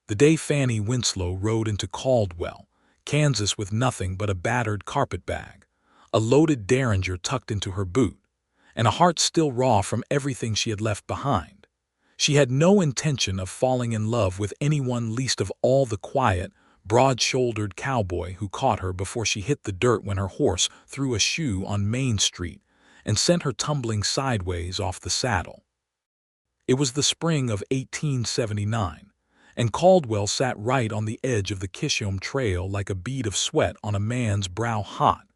The day Fannie Winslow rode into Caldwell, Kansas with nothing but a battered carpetbag, a loaded derringer tucked into her boot, and a heart still raw from everything she had left behind. She had no intention of falling in love with anyone, least of all the quiet, broad-shouldered cowboy who caught her before she hit the dirt when her horse threw a shoe on Main Street and sent her tumbling sideways off the saddle. It was the spring of 1879, and Caldwell sat right on the edge of the Kishom Trail like a bead of sweat on a man's brow, hot,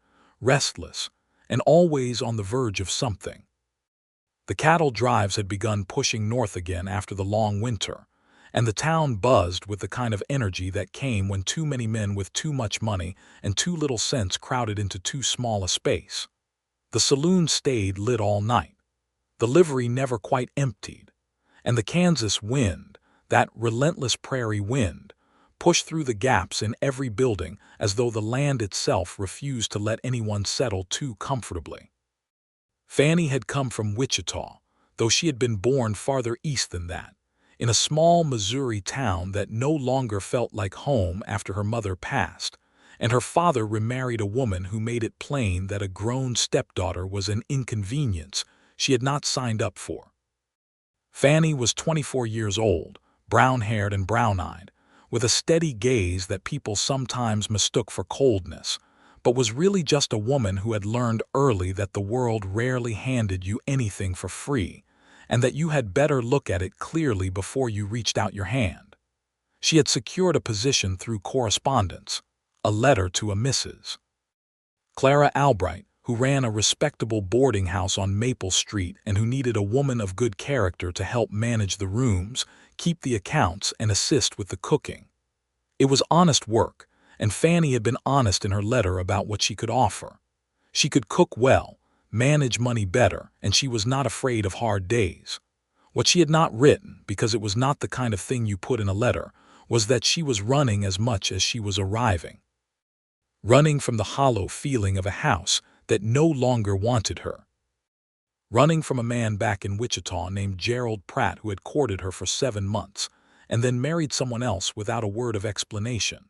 restless, and always on the verge of something. The cattle drives had begun pushing north again after the long winter, and the town buzzed with the kind of energy that came when too many men with too much money and too little sense crowded into too small a space. The saloon stayed lit all night. The livery never quite emptied, and the Kansas wind, that relentless prairie wind, pushed through the gaps in every building as though the land itself refused to let anyone settle too comfortably. Fannie had come from Wichita, though she had been born farther east than that, in a small Missouri town that no longer felt like home after her mother passed, and her father remarried a woman who made it plain that a grown stepdaughter was an inconvenience she had not signed up for. Fannie was 24 years old, brown-haired and brown-eyed, with a steady gaze that people sometimes mistook for coldness, but was really just a woman who had learned early that the world rarely handed you anything for free, and that you had better look at it clearly before you reached out your hand. She had secured a position through correspondence, a letter to a Mrs. Clara Albright, who ran a respectable boarding house on Maple Street and who needed a woman of good character to help manage the rooms, keep the accounts, and assist with the cooking. It was honest work, and Fannie had been honest in her letter about what she could offer. She could cook well, manage money better, and she was not afraid of hard days. What she had not written, because it was not the kind of thing you put in a letter, was that she was running as much as she was arriving. Running from the hollow feeling of a house that no longer wanted her. Running from a man back in Wichita named Gerald Pratt who had courted her for 7 months and then married someone else without a word of explanation,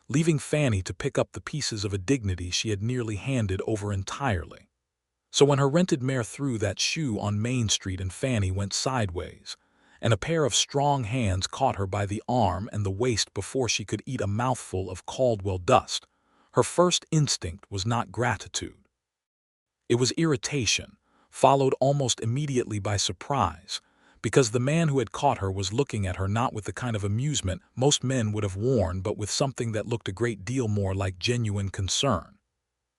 leaving Fannie to pick up the pieces of a dignity she had nearly handed over entirely. So when her rented mare threw that shoe on Main Street and Fannie went sideways, and a pair of strong hands caught her by the arm and the waist before she could eat a mouthful of Caldwell dust, her first instinct was not gratitude. It was irritation, followed almost immediately by surprise, because the man who had caught her was looking at her not with the kind of amusement most men would have worn, but with something that looked a great deal more like genuine concern.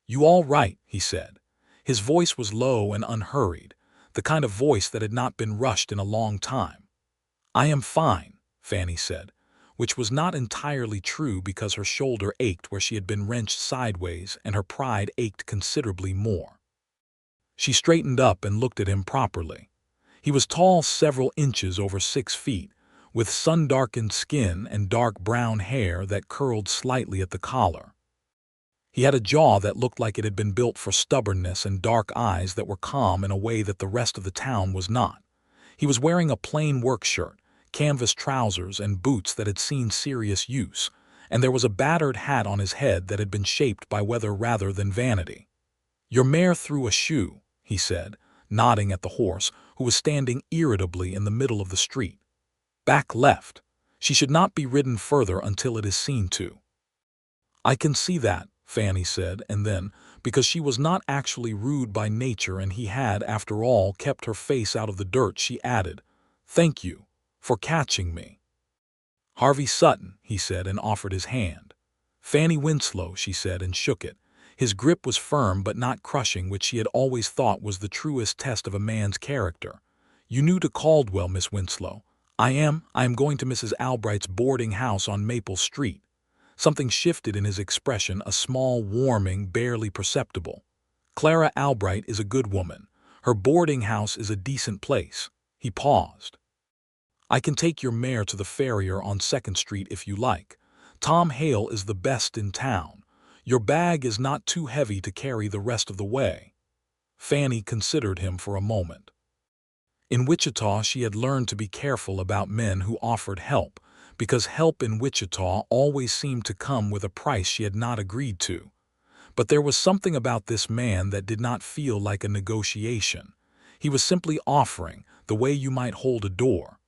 "You all right?" he said. His voice was low and unhurried, the kind of voice that had not been rushed in a long time. "I am fine," Fannie said, which was not entirely true because her shoulder ached where she had been wrenched sideways and her pride ached considerably more. She straightened up and looked at him properly. He was tall, several inches over 6 feet, with sun-darkened skin and dark brown hair that curled slightly at the collar. He had a jaw that looked like it had been built for stubbornness and dark eyes that were calm in a way that the rest of the town was not. He was wearing a plain work shirt, canvas trousers, and boots that had seen serious use, and there was a battered hat on his head that had been shaped by weather rather than vanity. "Your mare threw a shoe," he said, nodding at the horse, who was standing irritably in the middle of the street. "Back left. She should not be ridden further until it is seen to." "I can see that," Fannie said, and then, because she was not actually rude by nature and he had, after all, kept her face out of the dirt, she added, "Thank you for catching me." "Harvey Sutton," he said, and offered his hand. "Fannie Winslow," she said, and shook it. His grip was firm but not crushing, which she had always thought was the truest test of a man's character. "You new to Caldwell, Miss Winslow?" I am going to Mrs. Albright's boarding house on Maple Street." Something shifted in his expression, a small warming, barely perceptible. "Clara Albright is a good woman. Her boarding house is a decent place." He paused. "I can take your mare to the farrier on 2nd Street if you like. Tom Hale is the best in town. Your bag is not too heavy to carry the rest of the way." Fannie considered him for a moment. In Wichita she had learned to be careful about men who offered help, because help in Wichita always seemed to come with a price she had not agreed to. But there was something about this man that did not feel like a negotiation. He was simply offering, the way you might hold a door.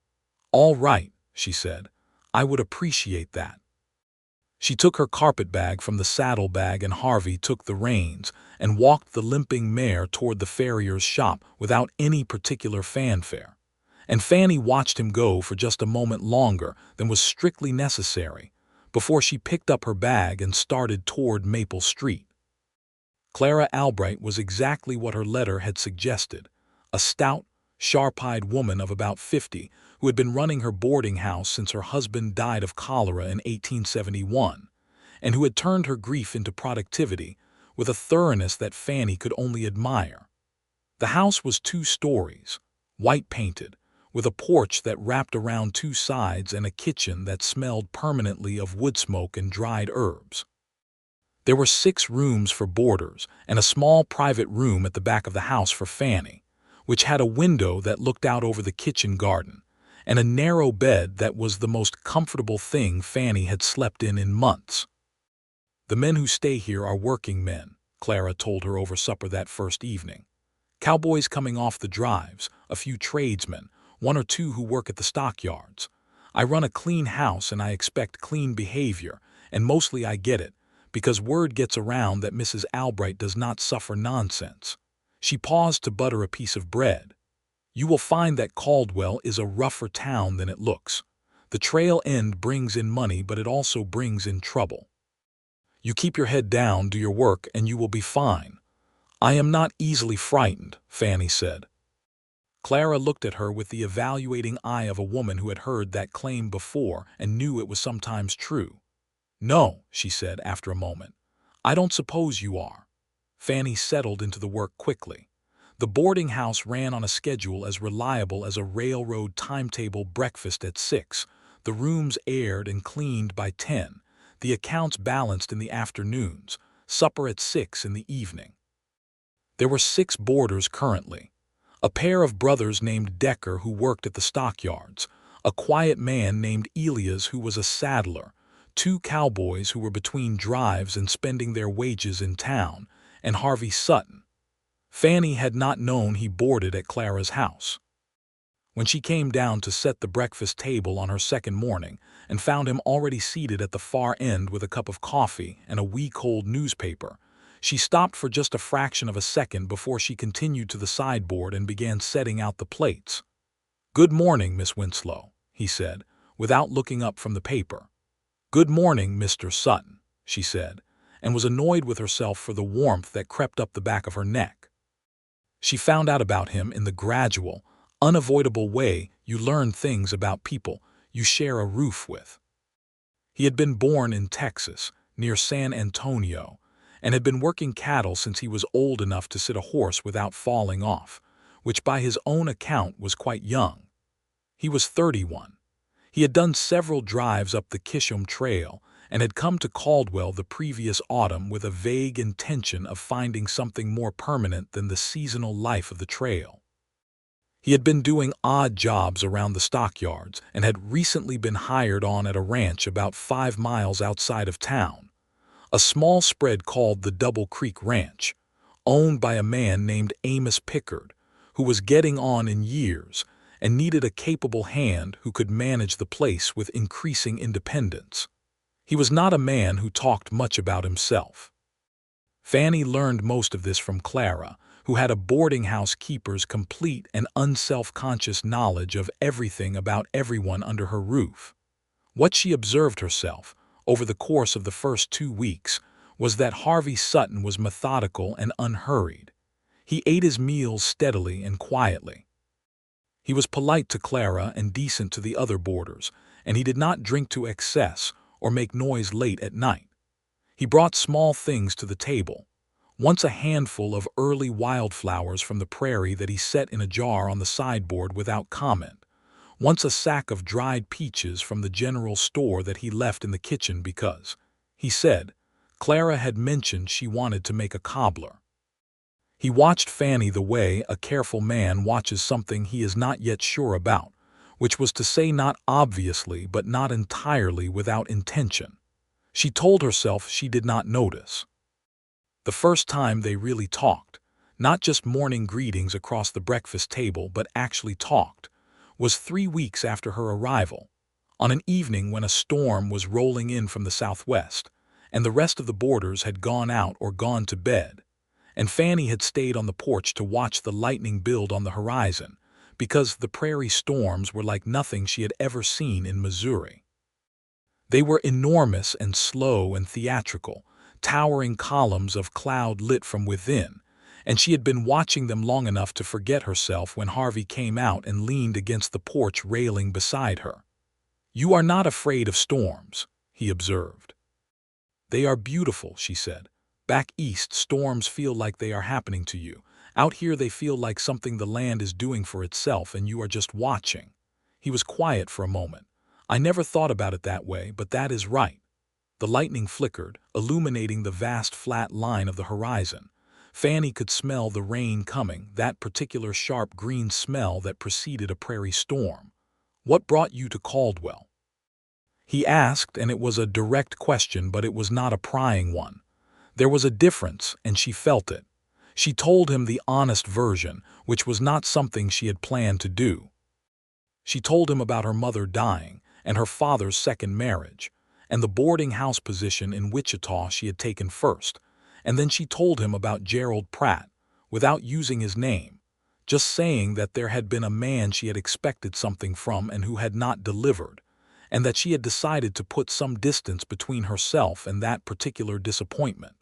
"All right," she said. "I would appreciate that." She took her carpetbag from the saddlebag and Harvey took the reins and walked the limping mare toward the farrier's shop without any particular fanfare. And Fannie watched him go for just a moment longer than was strictly necessary before she picked up her bag and started toward Maple Street. Clara Albright was exactly what her letter had suggested, a stout, sharp-eyed woman of about 50 who had been running her boarding house since her husband died of cholera in 1871, and who had turned her grief into productivity with a thoroughness that Fannie could only admire. The house was 2 stories, white-painted, with a porch that wrapped around 2 sides and a kitchen that smelled permanently of wood smoke and dried herbs. There were 6 rooms for boarders and a small private room at the back of the house for Fannie, which had a window that looked out over the kitchen garden, and a narrow bed that was the most comfortable thing Fannie had slept in months. "The men who stay here are working men," Clara told her over supper that first evening. "Cowboys coming off the drives, a few tradesmen, 1 or 2 who work at the stockyards. I run a clean house and I expect clean behavior, and mostly I get it, because word gets around that Mrs. Albright does not suffer nonsense." She paused to butter a piece of bread. "You will find that Caldwell is a rougher town than it looks. The trail end brings in money, but it also brings in trouble. You keep your head down, do your work, and you will be fine." "I am not easily frightened," Fannie said. Clara looked at her with the evaluating eye of a woman who had heard that claim before and knew it was sometimes true. "No," she said after a moment. "I don't suppose you are." Fannie settled into the work quickly. The boarding house ran on a schedule as reliable as a railroad timetable: breakfast at 6, the rooms aired and cleaned by 10, the accounts balanced in the afternoons, supper at 6 in the evening. There were 6 boarders currently. A pair of brothers named Decker who worked at the stockyards, a quiet man named Elias who was a saddler, 2 cowboys who were between drives and spending their wages in town, and Harvey Sutton. Fannie had not known he boarded at Clara's house. When she came down to set the breakfast table on her second morning and found him already seated at the far end with a cup of coffee and a week-old newspaper, she stopped for just a fraction of a second before she continued to the sideboard and began setting out the plates. "Good morning, Miss Winslow," he said, without looking up from the paper. "Good morning, Mr. Sutton," she said, and was annoyed with herself for the warmth that crept up the back of her neck. She found out about him in the gradual, unavoidable way you learn things about people you share a roof with. He had been born in Texas, near San Antonio, and had been working cattle since he was old enough to sit a horse without falling off, which by his own account was quite young. He was 31. He had done several drives up the Kishom Trail and had come to Caldwell the previous autumn with a vague intention of finding something more permanent than the seasonal life of the trail. He had been doing odd jobs around the stockyards and had recently been hired on at a ranch about 5 miles outside of town, a small spread called the Double Creek Ranch, owned by a man named Amos Pickard, who was getting on in years and needed a capable hand who could manage the place with increasing independence. He was not a man who talked much about himself. Fannie learned most of this from Clara, who had a boarding house keeper's complete and unself-conscious knowledge of everything about everyone under her roof. What she observed herself, over the course of the first 2 weeks, was that Harvey Sutton was methodical and unhurried. He ate his meals steadily and quietly. He was polite to Clara and decent to the other boarders, and he did not drink to excess or make noise late at night. He brought small things to the table, once a handful of early wildflowers from the prairie that he set in a jar on the sideboard without comment, once a sack of dried peaches from the general store that he left in the kitchen because, he said, Clara had mentioned she wanted to make a cobbler. He watched Fannie the way a careful man watches something he is not yet sure about, which was to say not obviously but not entirely without intention. She told herself she did not notice. The first time they really talked, not just morning greetings across the breakfast table but actually talked, was 3 weeks after her arrival, on an evening when a storm was rolling in from the southwest, and the rest of the boarders had gone out or gone to bed, and Fannie had stayed on the porch to watch the lightning build on the horizon, because the prairie storms were like nothing she had ever seen in Missouri. They were enormous and slow and theatrical, towering columns of cloud lit from within, and she had been watching them long enough to forget herself when Harvey came out and leaned against the porch railing beside her. "You are not afraid of storms," he observed. "They are beautiful," she said. "Back east, storms feel like they are happening to you. Out here they feel like something the land is doing for itself and you are just watching." He was quiet for a moment. "I never thought about it that way, but that is right." The lightning flickered, illuminating the vast flat line of the horizon. Fannie could smell the rain coming, that particular sharp green smell that preceded a prairie storm. "What brought you to Caldwell?" he asked, and it was a direct question, but it was not a prying one. There was a difference, and she felt it. She told him the honest version, which was not something she had planned to do. She told him about her mother dying, and her father's second marriage, and the boarding house position in Wichita she had taken first, and then she told him about Gerald Pratt, without using his name, just saying that there had been a man she had expected something from and who had not delivered, and that she had decided to put some distance between herself and that particular disappointment.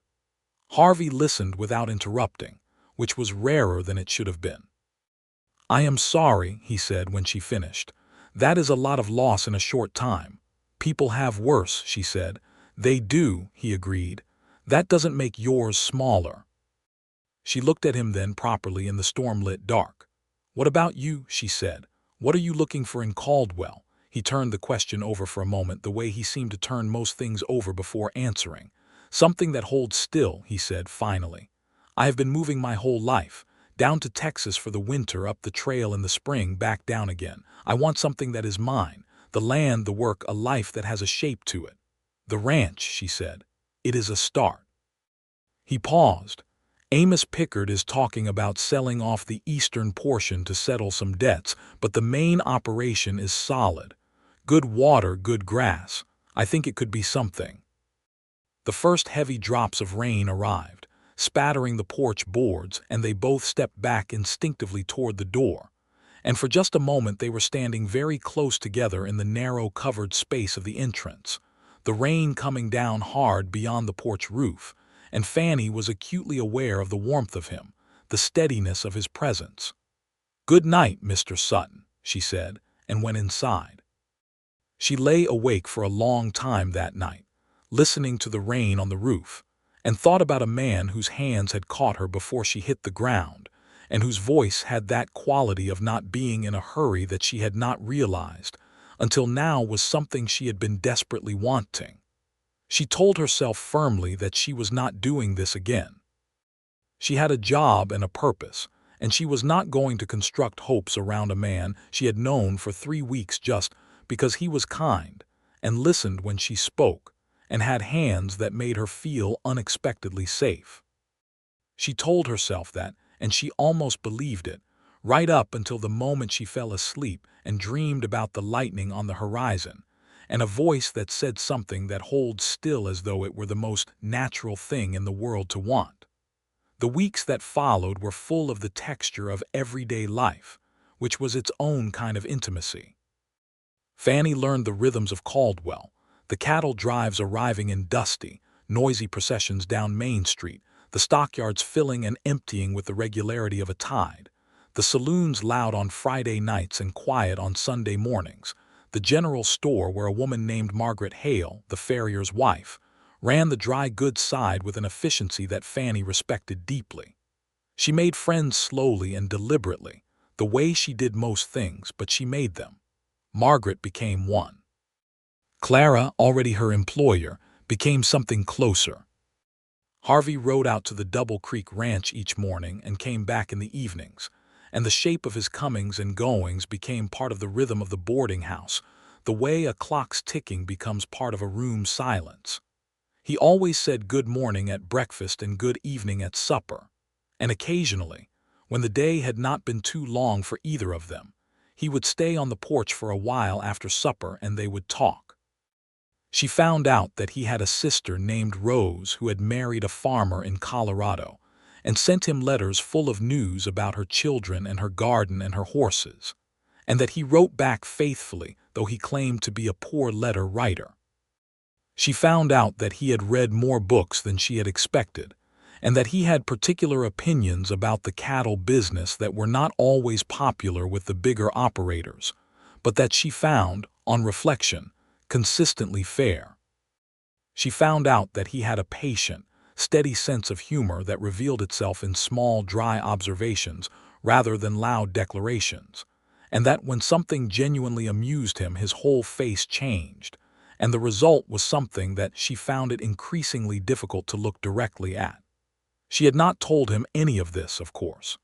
Harvey listened without interrupting, which was rarer than it should have been. "I am sorry," he said when she finished. "That is a lot of loss in a short time." "People have worse," she said. "They do," he agreed. "That doesn't make yours smaller." She looked at him then properly in the storm-lit dark. "What about you?" she said. "What are you looking for in Caldwell?" He turned the question over for a moment, the way he seemed to turn most things over before answering. "Something that holds still," he said finally. "I have been moving my whole life. Down to Texas for the winter, up the trail in the spring, back down again. I want something that is mine. The land, the work, a life that has a shape to it." "The ranch," she said. "It is a start." He paused. "Amos Pickard is talking about selling off the eastern portion to settle some debts, but the main operation is solid. Good water, good grass. I think it could be something." The first heavy drops of rain arrived, spattering the porch boards, and they both stepped back instinctively toward the door. And for just a moment they were standing very close together in the narrow covered space of the entrance, the rain coming down hard beyond the porch roof, and Fannie was acutely aware of the warmth of him, the steadiness of his presence. "Good night, Mr. Sutton," she said, and went inside. She lay awake for a long time that night, listening to the rain on the roof, and thought about a man whose hands had caught her before she hit the ground, and whose voice had that quality of not being in a hurry that she had not realized until now was something she had been desperately wanting. She told herself firmly that she was not doing this again. She had a job and a purpose, and she was not going to construct hopes around a man she had known for 3 weeks just because he was kind and listened when she spoke and had hands that made her feel unexpectedly safe. She told herself that, and she almost believed it, right up until the moment she fell asleep and dreamed about the lightning on the horizon, and a voice that said something that holds still as though it were the most natural thing in the world to want. The weeks that followed were full of the texture of everyday life, which was its own kind of intimacy. Fannie learned the rhythms of Caldwell, the cattle drives arriving in dusty, noisy processions down Main Street, the stockyards filling and emptying with the regularity of a tide, the saloons loud on Friday nights and quiet on Sunday mornings, the general store where a woman named Margaret Hale, the farrier's wife, ran the dry goods side with an efficiency that Fannie respected deeply. She made friends slowly and deliberately, the way she did most things, but she made them. Margaret became one. Clara, already her employer, became something closer. Harvey rode out to the Double Creek Ranch each morning and came back in the evenings, and the shape of his comings and goings became part of the rhythm of the boarding house, the way a clock's ticking becomes part of a room's silence. He always said good morning at breakfast and good evening at supper, and occasionally, when the day had not been too long for either of them, he would stay on the porch for a while after supper and they would talk. She found out that he had a sister named Rose who had married a farmer in Colorado and sent him letters full of news about her children and her garden and her horses, and that he wrote back faithfully, though he claimed to be a poor letter writer. She found out that he had read more books than she had expected, and that he had particular opinions about the cattle business that were not always popular with the bigger operators, but that she found, on reflection, consistently fair. She found out that he had a patient, steady sense of humor that revealed itself in small, dry observations rather than loud declarations, and that when something genuinely amused him, his whole face changed, and the result was something that she found it increasingly difficult to look directly at. She had not told him any of this, of course.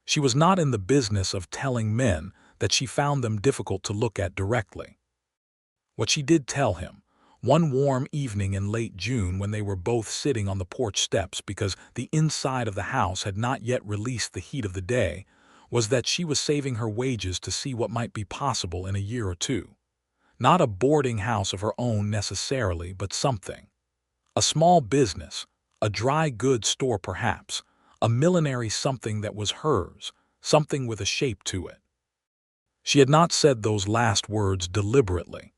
She was not in the business of telling men that she found them difficult to look at directly. What she did tell him, one warm evening in late June when they were both sitting on the porch steps because the inside of the house had not yet released the heat of the day, was that she was saving her wages to see what might be possible in a year or two. Not a boarding house of her own necessarily, but something. A small business, a dry goods store perhaps, a millinery something that was hers, something with a shape to it. She had not said those last words deliberately.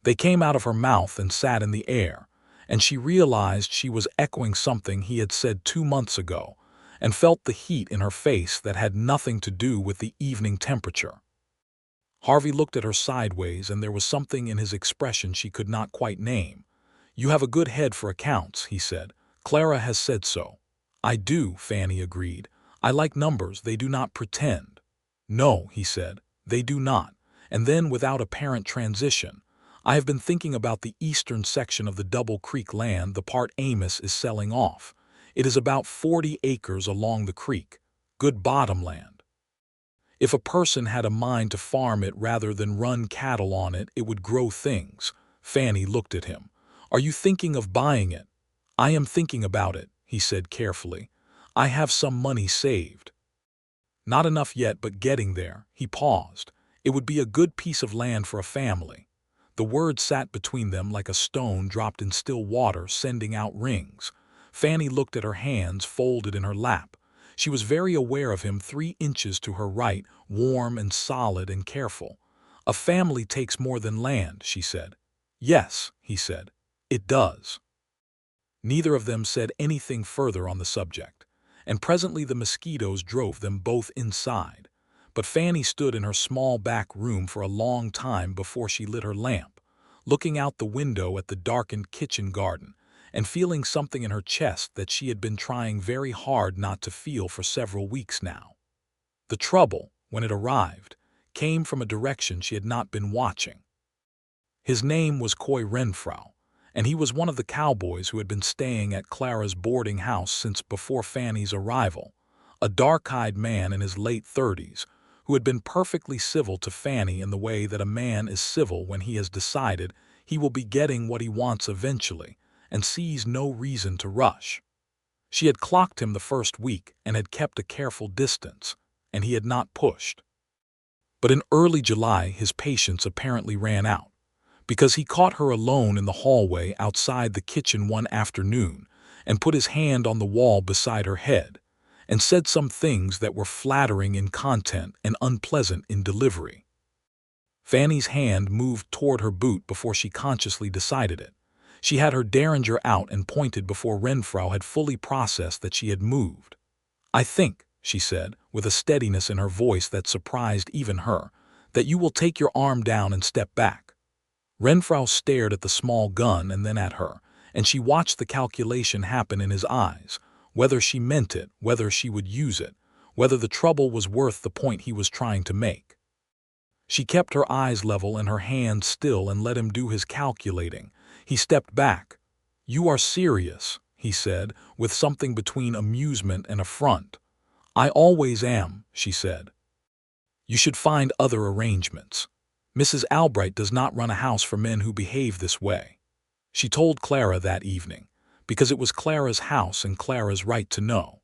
They came out of her mouth and sat in the air, and she realized she was echoing something he had said 2 months ago, and felt the heat in her face that had nothing to do with the evening temperature. Harvey looked at her sideways, and there was something in his expression she could not quite name. "You have a good head for accounts," he said. "Clara has said so." "I do," Fannie agreed. "I like numbers, they do not pretend." "No," he said, "they do not." And then, without apparent transition, "I have been thinking about the eastern section of the Double Creek land, the part Amos is selling off. It is about 40 acres along the creek. Good bottom land. If a person had a mind to farm it rather than run cattle on it, it would grow things." Fannie looked at him. "Are you thinking of buying it?" "I am thinking about it," he said carefully. "I have some money saved. Not enough yet, but getting there." He paused. "It would be a good piece of land for a family." The word sat between them like a stone dropped in still water, sending out rings. Fannie looked at her hands folded in her lap. She was very aware of him 3 inches to her right, warm and solid and careful. "A family takes more than land," she said. "Yes," he said, "it does." Neither of them said anything further on the subject, and presently the mosquitoes drove them both inside. But Fannie stood in her small back room for a long time before she lit her lamp, looking out the window at the darkened kitchen garden, and feeling something in her chest that she had been trying very hard not to feel for several weeks now. The trouble, when it arrived, came from a direction she had not been watching. His name was Coy Renfrew, and he was one of the cowboys who had been staying at Clara's boarding house since before Fannie's arrival, a dark-eyed man in his late 30s, who had been perfectly civil to Fannie in the way that a man is civil when he has decided he will be getting what he wants eventually, and sees no reason to rush. She had clocked him the first week and had kept a careful distance, and he had not pushed. But in early July his patience apparently ran out, because he caught her alone in the hallway outside the kitchen one afternoon and put his hand on the wall beside her head and said some things that were flattering in content and unpleasant in delivery. Fannie's hand moved toward her boot before she consciously decided it. She had her derringer out and pointed before Renfrew had fully processed that she had moved. "I think," she said, with a steadiness in her voice that surprised even her, "that you will take your arm down and step back." Renfrew stared at the small gun and then at her, and she watched the calculation happen in his eyes, whether she meant it, whether she would use it, whether the trouble was worth the point he was trying to make. She kept her eyes level and her hand still and let him do his calculating. He stepped back. "You are serious," he said, with something between amusement and affront. "I always am," she said. You should find other arrangements. Mrs. Albright does not run a house for men who behave this way. She told Clara that evening, because it was Clara's house and Clara's right to know.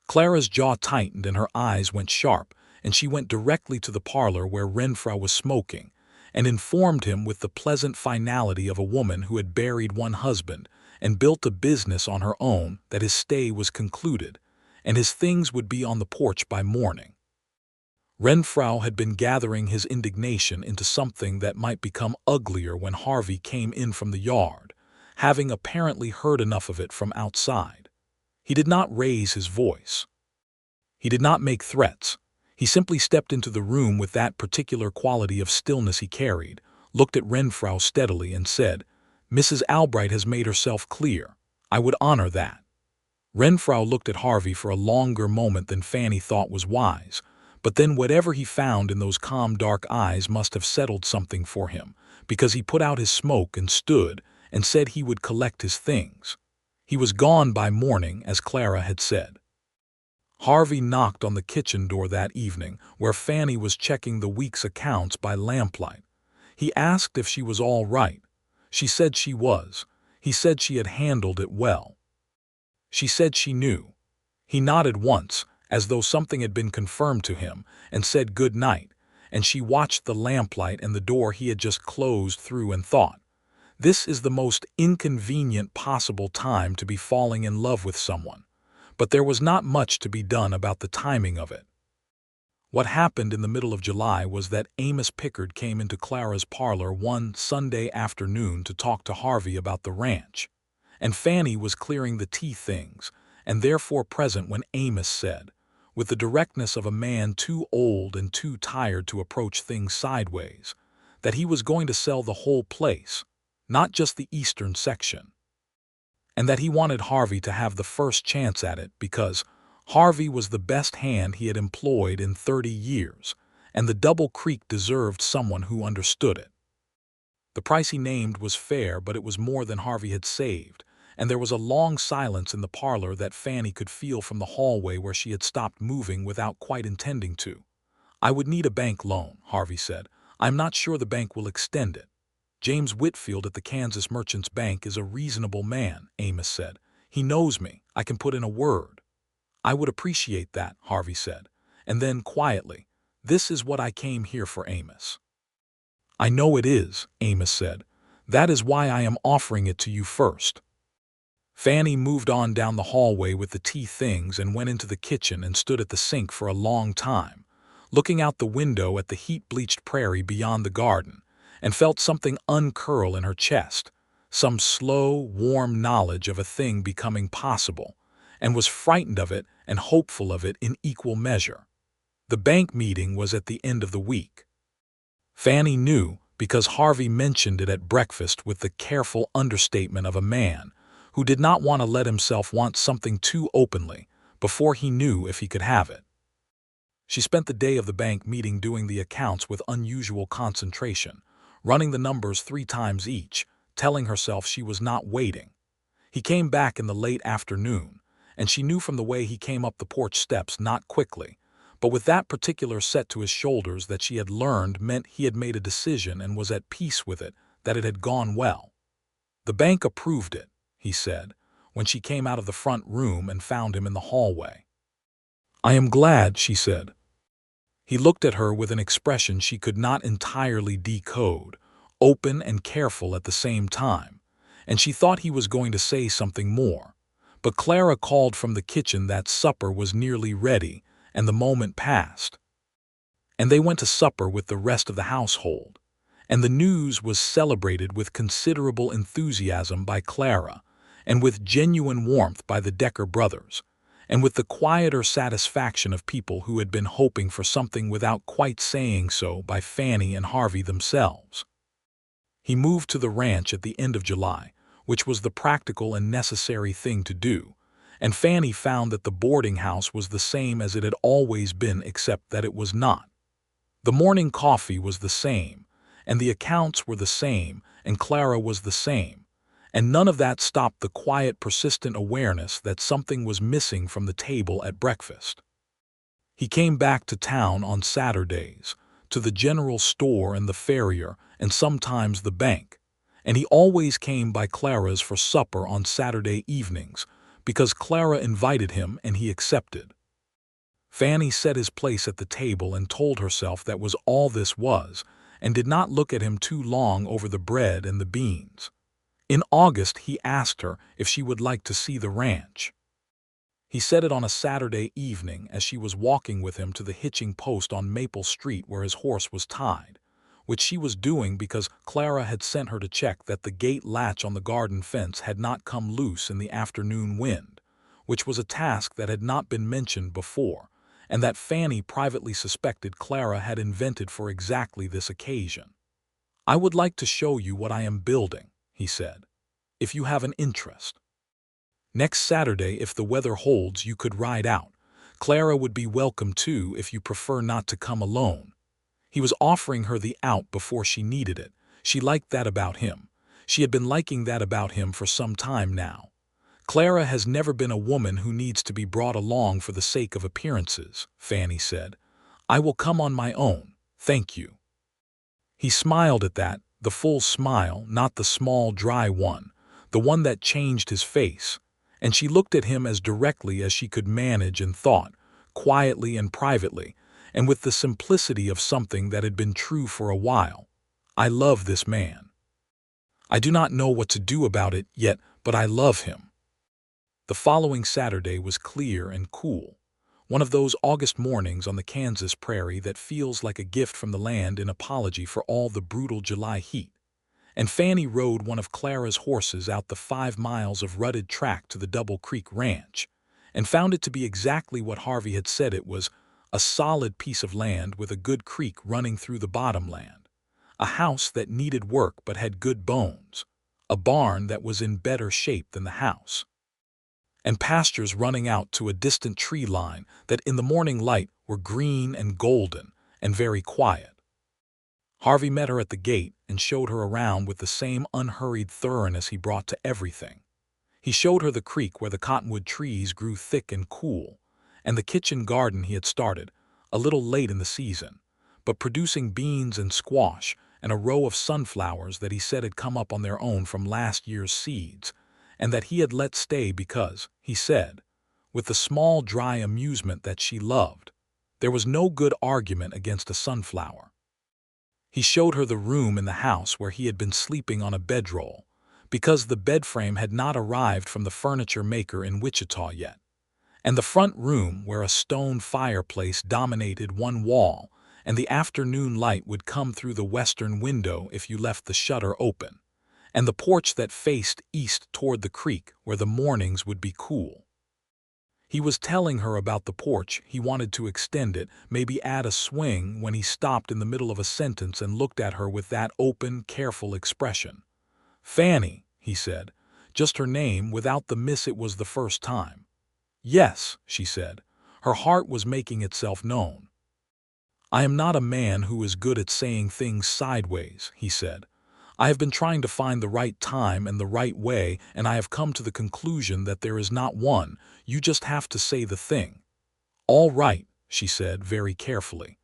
Clara's jaw tightened and her eyes went sharp, and she went directly to the parlor where Renfrew was smoking, and informed him with the pleasant finality of a woman who had buried one husband and built a business on her own that his stay was concluded, and his things would be on the porch by morning. Renfrew had been gathering his indignation into something that might become uglier when Harvey came in from the yard, having apparently heard enough of it from outside. He did not raise his voice. He did not make threats. He simply stepped into the room with that particular quality of stillness he carried, looked at Renfrew steadily and said, "Mrs. Albright has made herself clear. I would honor that." Renfrew looked at Harvey for a longer moment than Fannie thought was wise, but then whatever he found in those calm dark eyes must have settled something for him, because he put out his smoke and stood and said he would collect his things. He was gone by morning, as Clara had said. Harvey knocked on the kitchen door that evening, where Fannie was checking the week's accounts by lamplight. He asked if she was all right. She said she was. He said she had handled it well. She said she knew. He nodded once, as though something had been confirmed to him, and said good night, and she watched the lamplight and the door he had just closed through and thought, "This is the most inconvenient possible time to be falling in love with someone." But there was not much to be done about the timing of it. What happened in the middle of July was that Amos Pickard came into Clara's parlor one Sunday afternoon to talk to Harvey about the ranch, and Fannie was clearing the tea things, and therefore present when Amos said, with the directness of a man too old and too tired to approach things sideways, that he was going to sell the whole place, not just the eastern section, and that he wanted Harvey to have the first chance at it because Harvey was the best hand he had employed in 30 years, and the Double Creek deserved someone who understood it. The price he named was fair, but it was more than Harvey had saved, and there was a long silence in the parlor that Fannie could feel from the hallway where she had stopped moving without quite intending to. "I would need a bank loan," Harvey said. "I'm not sure the bank will extend it." "James Whitfield at the Kansas Merchants Bank is a reasonable man," Amos said. "He knows me. I can put in a word." "I would appreciate that," Harvey said. And then, quietly, "This is what I came here for, Amos." "I know it is," Amos said. "That is why I am offering it to you first." Fannie moved on down the hallway with the tea things and went into the kitchen and stood at the sink for a long time, looking out the window at the heat-bleached prairie beyond the garden, and felt something uncurl in her chest, some slow, warm knowledge of a thing becoming possible, and was frightened of it and hopeful of it in equal measure. The bank meeting was at the end of the week. Fannie knew because Harvey mentioned it at breakfast with the careful understatement of a man who did not want to let himself want something too openly before he knew if he could have it. She spent the day of the bank meeting doing the accounts with unusual concentration, running the numbers 3 times each, telling herself she was not waiting. He came back in the late afternoon, and she knew from the way he came up the porch steps not quickly, but with that particular set to his shoulders that she had learned meant he had made a decision and was at peace with it, that it had gone well. "The bank approved it," he said, when she came out of the front room and found him in the hallway. "I am glad," she said. He looked at her with an expression she could not entirely decode, open and careful at the same time, and she thought he was going to say something more. But Clara called from the kitchen that supper was nearly ready, and the moment passed. And they went to supper with the rest of the household, and the news was celebrated with considerable enthusiasm by Clara, and with genuine warmth by the Decker brothers, and with the quieter satisfaction of people who had been hoping for something without quite saying so by Fannie and Harvey themselves. He moved to the ranch at the end of July, which was the practical and necessary thing to do, and Fannie found that the boarding house was the same as it had always been except that it was not. The morning coffee was the same, and the accounts were the same, and Clara was the same, and none of that stopped the quiet, persistent awareness that something was missing from the table at breakfast. He came back to town on Saturdays, to the general store and the farrier, and sometimes the bank, and he always came by Clara's for supper on Saturday evenings, because Clara invited him and he accepted. Fanny set his place at the table and told herself that was all this was, and did not look at him too long over the bread and the beans. In August he asked her if she would like to see the ranch. He said it on a Saturday evening as she was walking with him to the hitching post on Maple Street where his horse was tied, which she was doing because Clara had sent her to check that the gate latch on the garden fence had not come loose in the afternoon wind, which was a task that had not been mentioned before, and that Fanny privately suspected Clara had invented for exactly this occasion. "I would like to show you what I am building," he said, "if you have an interest. Next Saturday, if the weather holds, you could ride out. Clara would be welcome too if you prefer not to come alone." He was offering her the out before she needed it. She liked that about him. She had been liking that about him for some time now. "Clara has never been a woman who needs to be brought along for the sake of appearances," Fanny said. "I will come on my own, thank you." He smiled at that, the full smile, not the small, dry one, the one that changed his face, and she looked at him as directly as she could manage and thought, quietly and privately, and with the simplicity of something that had been true for a while. "I love this man. I do not know what to do about it yet, but I love him." The following Saturday was clear and cool, one of those August mornings on the Kansas prairie that feels like a gift from the land in apology for all the brutal July heat. And Fanny rode one of Clara's horses out the 5 miles of rutted track to the Double Creek Ranch, and found it to be exactly what Harvey had said it was, a solid piece of land with a good creek running through the bottomland, a house that needed work but had good bones, a barn that was in better shape than the house, and pastures running out to a distant tree line that in the morning light were green and golden and very quiet. Harvey met her at the gate and showed her around with the same unhurried thoroughness he brought to everything. He showed her the creek where the cottonwood trees grew thick and cool, and the kitchen garden he had started, a little late in the season, but producing beans and squash and a row of sunflowers that he said had come up on their own from last year's seeds, and that he had let stay because, he said, with the small dry amusement that she loved, there was no good argument against a sunflower. He showed her the room in the house where he had been sleeping on a bedroll, because the bed frame had not arrived from the furniture maker in Wichita yet, and the front room where a stone fireplace dominated one wall and the afternoon light would come through the western window if you left the shutter open, and the porch that faced east toward the creek where the mornings would be cool. He was telling her about the porch. He wanted to extend it, maybe add a swing, when he stopped in the middle of a sentence and looked at her with that open, careful expression. "Fanny," he said, just her name without the miss. It was the first time. "Yes," she said. Her heart was making itself known. "I am not a man who is good at saying things sideways," he said. "I have been trying to find the right time and the right way, and I have come to the conclusion that there is not one. You just have to say the thing." "All right," she said very carefully.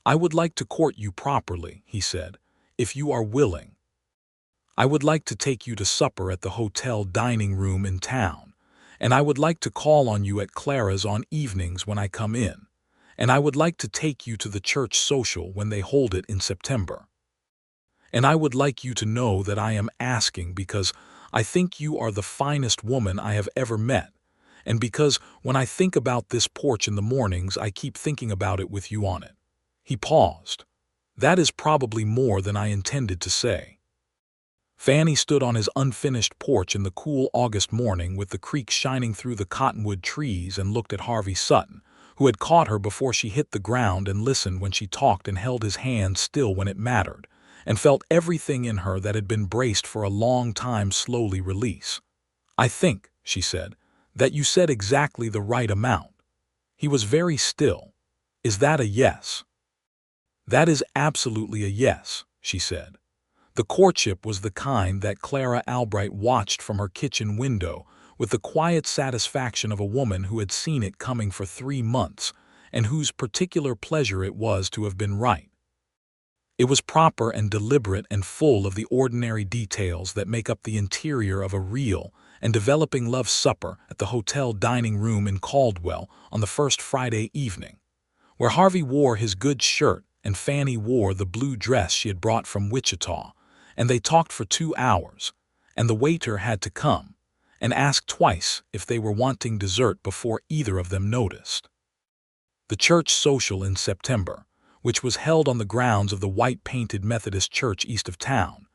"I would like to court you properly," he said, "if you are willing. I would like to take you to supper at the hotel dining room in town, and I would like to call on you at Clara's on evenings when I come in, and I would like to take you to the church social when they hold it in September. And I would like you to know that I am asking because I think you are the finest woman I have ever met, and because when I think about this porch in the mornings I keep thinking about it with you on it." He paused. "That is probably more than I intended to say." Fanny stood on his unfinished porch in the cool August morning with the creek shining through the cottonwood trees and looked at Harvey Sutton, who had caught her before she hit the ground, and listened when she talked and held his hand still when it mattered, and felt everything in her that had been braced for a long time slowly release. "I think," she said, "that you said exactly the right amount." He was very still. "Is that a yes?" "That is absolutely a yes," she said. The courtship was the kind that Clara Albright watched from her kitchen window with the quiet satisfaction of a woman who had seen it coming for 3 months and whose particular pleasure it was to have been right. It was proper and deliberate and full of the ordinary details that make up the interior of a real and developing love supper at the hotel dining room in Caldwell on the first Friday evening, where Harvey wore his good shirt and Fannie wore the blue dress she had brought from Wichita, and they talked for 2 hours, and the waiter had to come and ask twice if they were wanting dessert before either of them noticed. The church social in September, which was held on the grounds of the white-painted Methodist church east of town,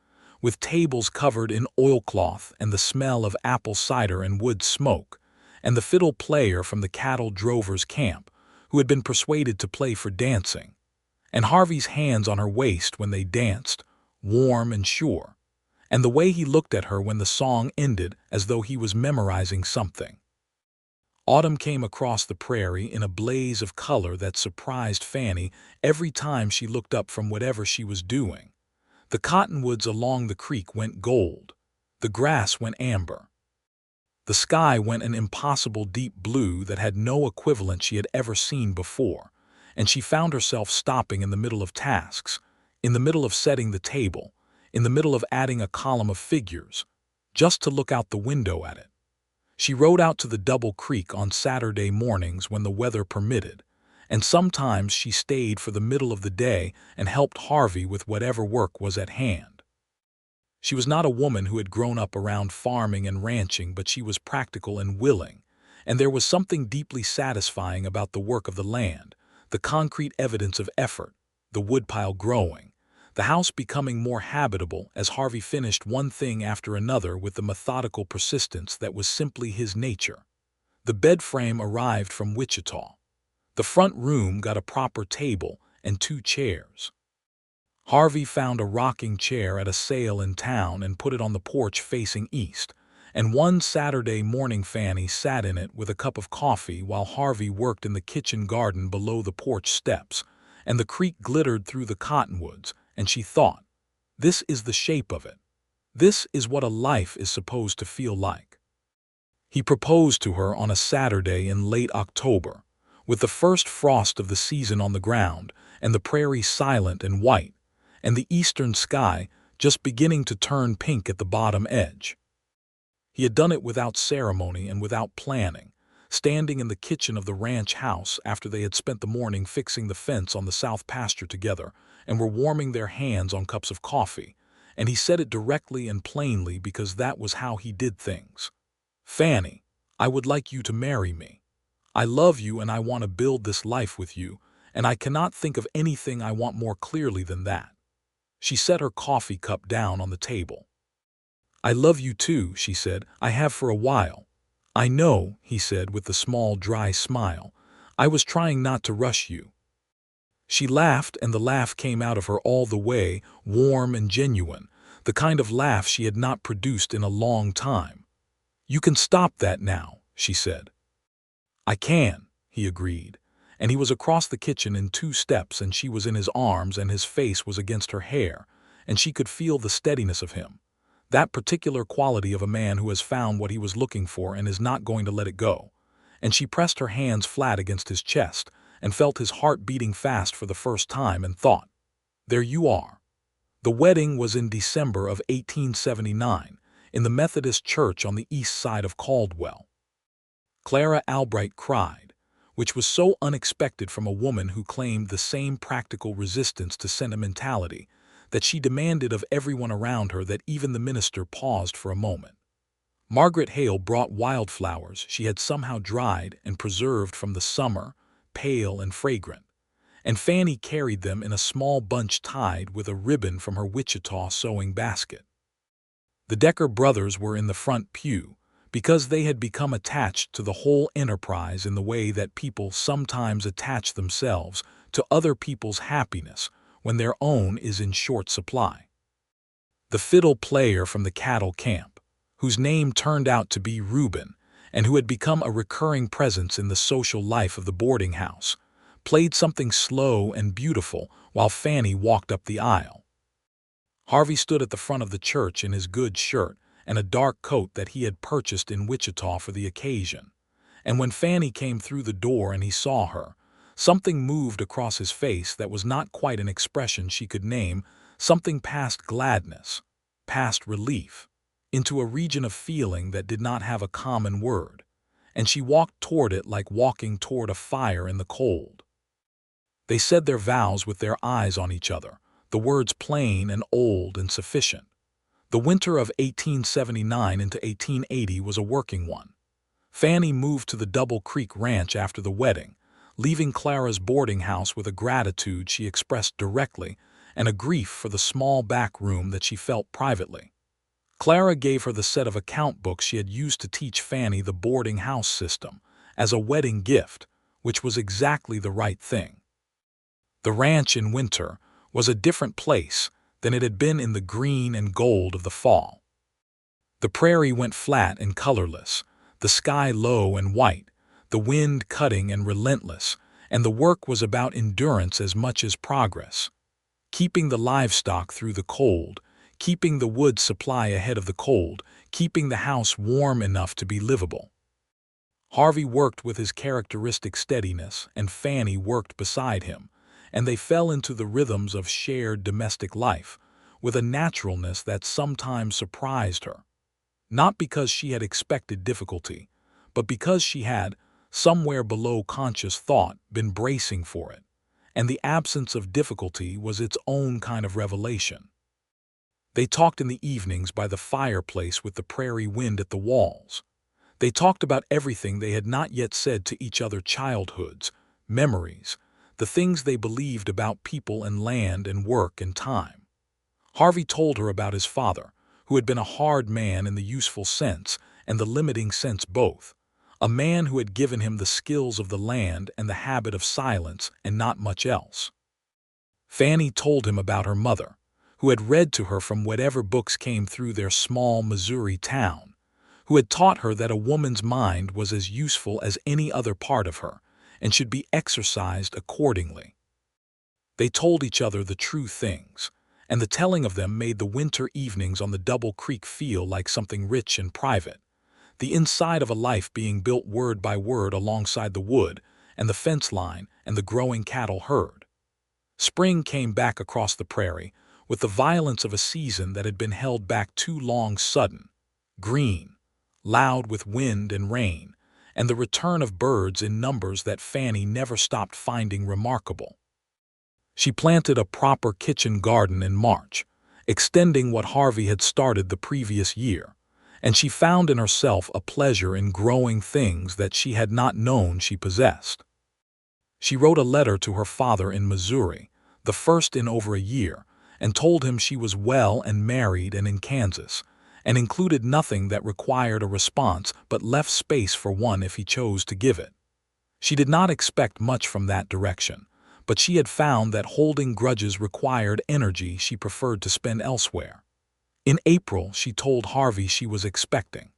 with tables covered in oilcloth and the smell of apple cider and wood smoke, and the fiddle player from the cattle drovers' camp, who had been persuaded to play for dancing, and Harvey's hands on her waist when they danced, warm and sure, and the way he looked at her when the song ended as though he was memorizing something. Autumn came across the prairie in a blaze of color that surprised Fannie every time she looked up from whatever she was doing. The cottonwoods along the creek went gold. The grass went amber. The sky went an impossible deep blue that had no equivalent she had ever seen before, and she found herself stopping in the middle of tasks, in the middle of setting the table, in the middle of adding a column of figures, just to look out the window at it. She rode out to the Double Creek on Saturday mornings when the weather permitted, and sometimes she stayed for the middle of the day and helped Harvey with whatever work was at hand. She was not a woman who had grown up around farming and ranching, but she was practical and willing, and there was something deeply satisfying about the work of the land, the concrete evidence of effort, the woodpile growing, the house becoming more habitable as Harvey finished one thing after another with the methodical persistence that was simply his nature. The bed frame arrived from Wichita. The front room got a proper table and 2 chairs. Harvey found a rocking chair at a sale in town and put it on the porch facing east, and one Saturday morning Fannie sat in it with a cup of coffee while Harvey worked in the kitchen garden below the porch steps, and the creek glittered through the cottonwoods, and she thought, this is the shape of it. This is what a life is supposed to feel like. He proposed to her on a Saturday in late October, with the first frost of the season on the ground, and the prairie silent and white, and the eastern sky just beginning to turn pink at the bottom edge. He had done it without ceremony and without planning, standing in the kitchen of the ranch house after they had spent the morning fixing the fence on the south pasture together and were warming their hands on cups of coffee, and he said it directly and plainly because that was how he did things. Fannie, I would like you to marry me. I love you and I want to build this life with you, and I cannot think of anything I want more clearly than that. She set her coffee cup down on the table. I love you too, she said. I have for a while. I know, he said with a small dry smile. I was trying not to rush you. She laughed, and the laugh came out of her all the way, warm and genuine, the kind of laugh she had not produced in a long time. You can stop that now, she said. I can, he agreed, and he was across the kitchen in 2 steps, and she was in his arms and his face was against her hair, and she could feel the steadiness of him, that particular quality of a man who has found what he was looking for and is not going to let it go, and she pressed her hands flat against his chest and felt his heart beating fast for the first time and thought, there you are. The wedding was in December of 1879 in the Methodist church on the east side of Caldwell. Clara Albright cried, which was so unexpected from a woman who claimed the same practical resistance to sentimentality that she demanded of everyone around her that even the minister paused for a moment. Margaret Hale brought wildflowers she had somehow dried and preserved from the summer, pale and fragrant, and Fannie carried them in a small bunch tied with a ribbon from her Wichita sewing basket. The Decker brothers were in the front pew because they had become attached to the whole enterprise in the way that people sometimes attach themselves to other people's happiness when their own is in short supply. The fiddle player from the cattle camp, whose name turned out to be Reuben, and who had become a recurring presence in the social life of the boarding house, played something slow and beautiful while Fannie walked up the aisle. Harvey stood at the front of the church in his good shirt and a dark coat that he had purchased in Wichita for the occasion, and when Fannie came through the door and he saw her, Something moved across his face that was not quite an expression she could name, something past gladness, past relief, into a region of feeling that did not have a common word, and she walked toward it like walking toward a fire in the cold. They said their vows with their eyes on each other, the words plain and old and sufficient. The winter of 1879 into 1880 was a working one. Fannie moved to the Double Creek Ranch after the wedding, leaving Clara's boarding house with a gratitude she expressed directly and a grief for the small back room that she felt privately. Clara gave her the set of account books she had used to teach Fannie the boarding house system as a wedding gift, which was exactly the right thing. The ranch in winter was a different place than it had been in the green and gold of the fall. The prairie went flat and colorless, the sky low and white, the wind cutting and relentless, and the work was about endurance as much as progress. Keeping the livestock through the cold, keeping the wood supply ahead of the cold, keeping the house warm enough to be livable. Harvey worked with his characteristic steadiness, and Fannie worked beside him, and they fell into the rhythms of shared domestic life with a naturalness that sometimes surprised her. Not because she had expected difficulty, but because she had, somewhere below conscious thought, been bracing for it, and the absence of difficulty was its own kind of revelation. They talked in the evenings by the fireplace with the prairie wind at the walls. They talked about everything they had not yet said to each other: childhoods, memories, the things they believed about people and land and work and time. Harvey told her about his father, who had been a hard man in the useful sense and the limiting sense both, a man who had given him the skills of the land and the habit of silence and not much else. Fannie told him about her mother, who had read to her from whatever books came through their small Missouri town, who had taught her that a woman's mind was as useful as any other part of her and should be exercised accordingly. They told each other the true things, and the telling of them made the winter evenings on the Double Creek feel like something rich and private, the inside of a life being built word by word alongside the wood and the fence line and the growing cattle herd. Spring came back across the prairie with the violence of a season that had been held back too long, sudden, green, loud with wind and rain, and the return of birds in numbers that Fannie never stopped finding remarkable. She planted a proper kitchen garden in March, extending what Harvey had started the previous year, and she found in herself a pleasure in growing things that she had not known she possessed. She wrote a letter to her father in Missouri, the first in over a year, and told him she was well and married and in Kansas, and included nothing that required a response but left space for one if he chose to give it. She did not expect much from that direction, but she had found that holding grudges required energy she preferred to spend elsewhere. In April, she told Harvey she was expecting.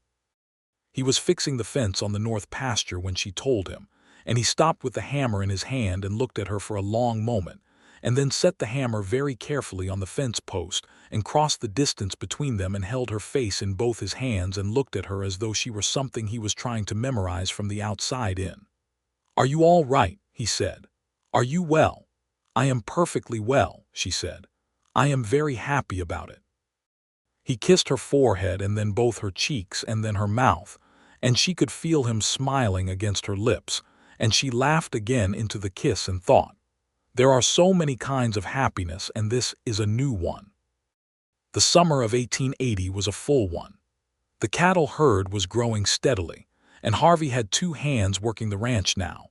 He was fixing the fence on the north pasture when she told him, and he stopped with the hammer in his hand and looked at her for a long moment, and then set the hammer very carefully on the fence post and crossed the distance between them and held her face in both his hands and looked at her as though she were something he was trying to memorize from the outside in. "Are you all right?" he said. "Are you well?" "I am perfectly well," she said. "I am very happy about it." He kissed her forehead and then both her cheeks and then her mouth, and she could feel him smiling against her lips, and she laughed again into the kiss and thought, "There are so many kinds of happiness, and this is a new one." The summer of 1880 was a full one. The cattle herd was growing steadily, and Harvey had two hands working the ranch now.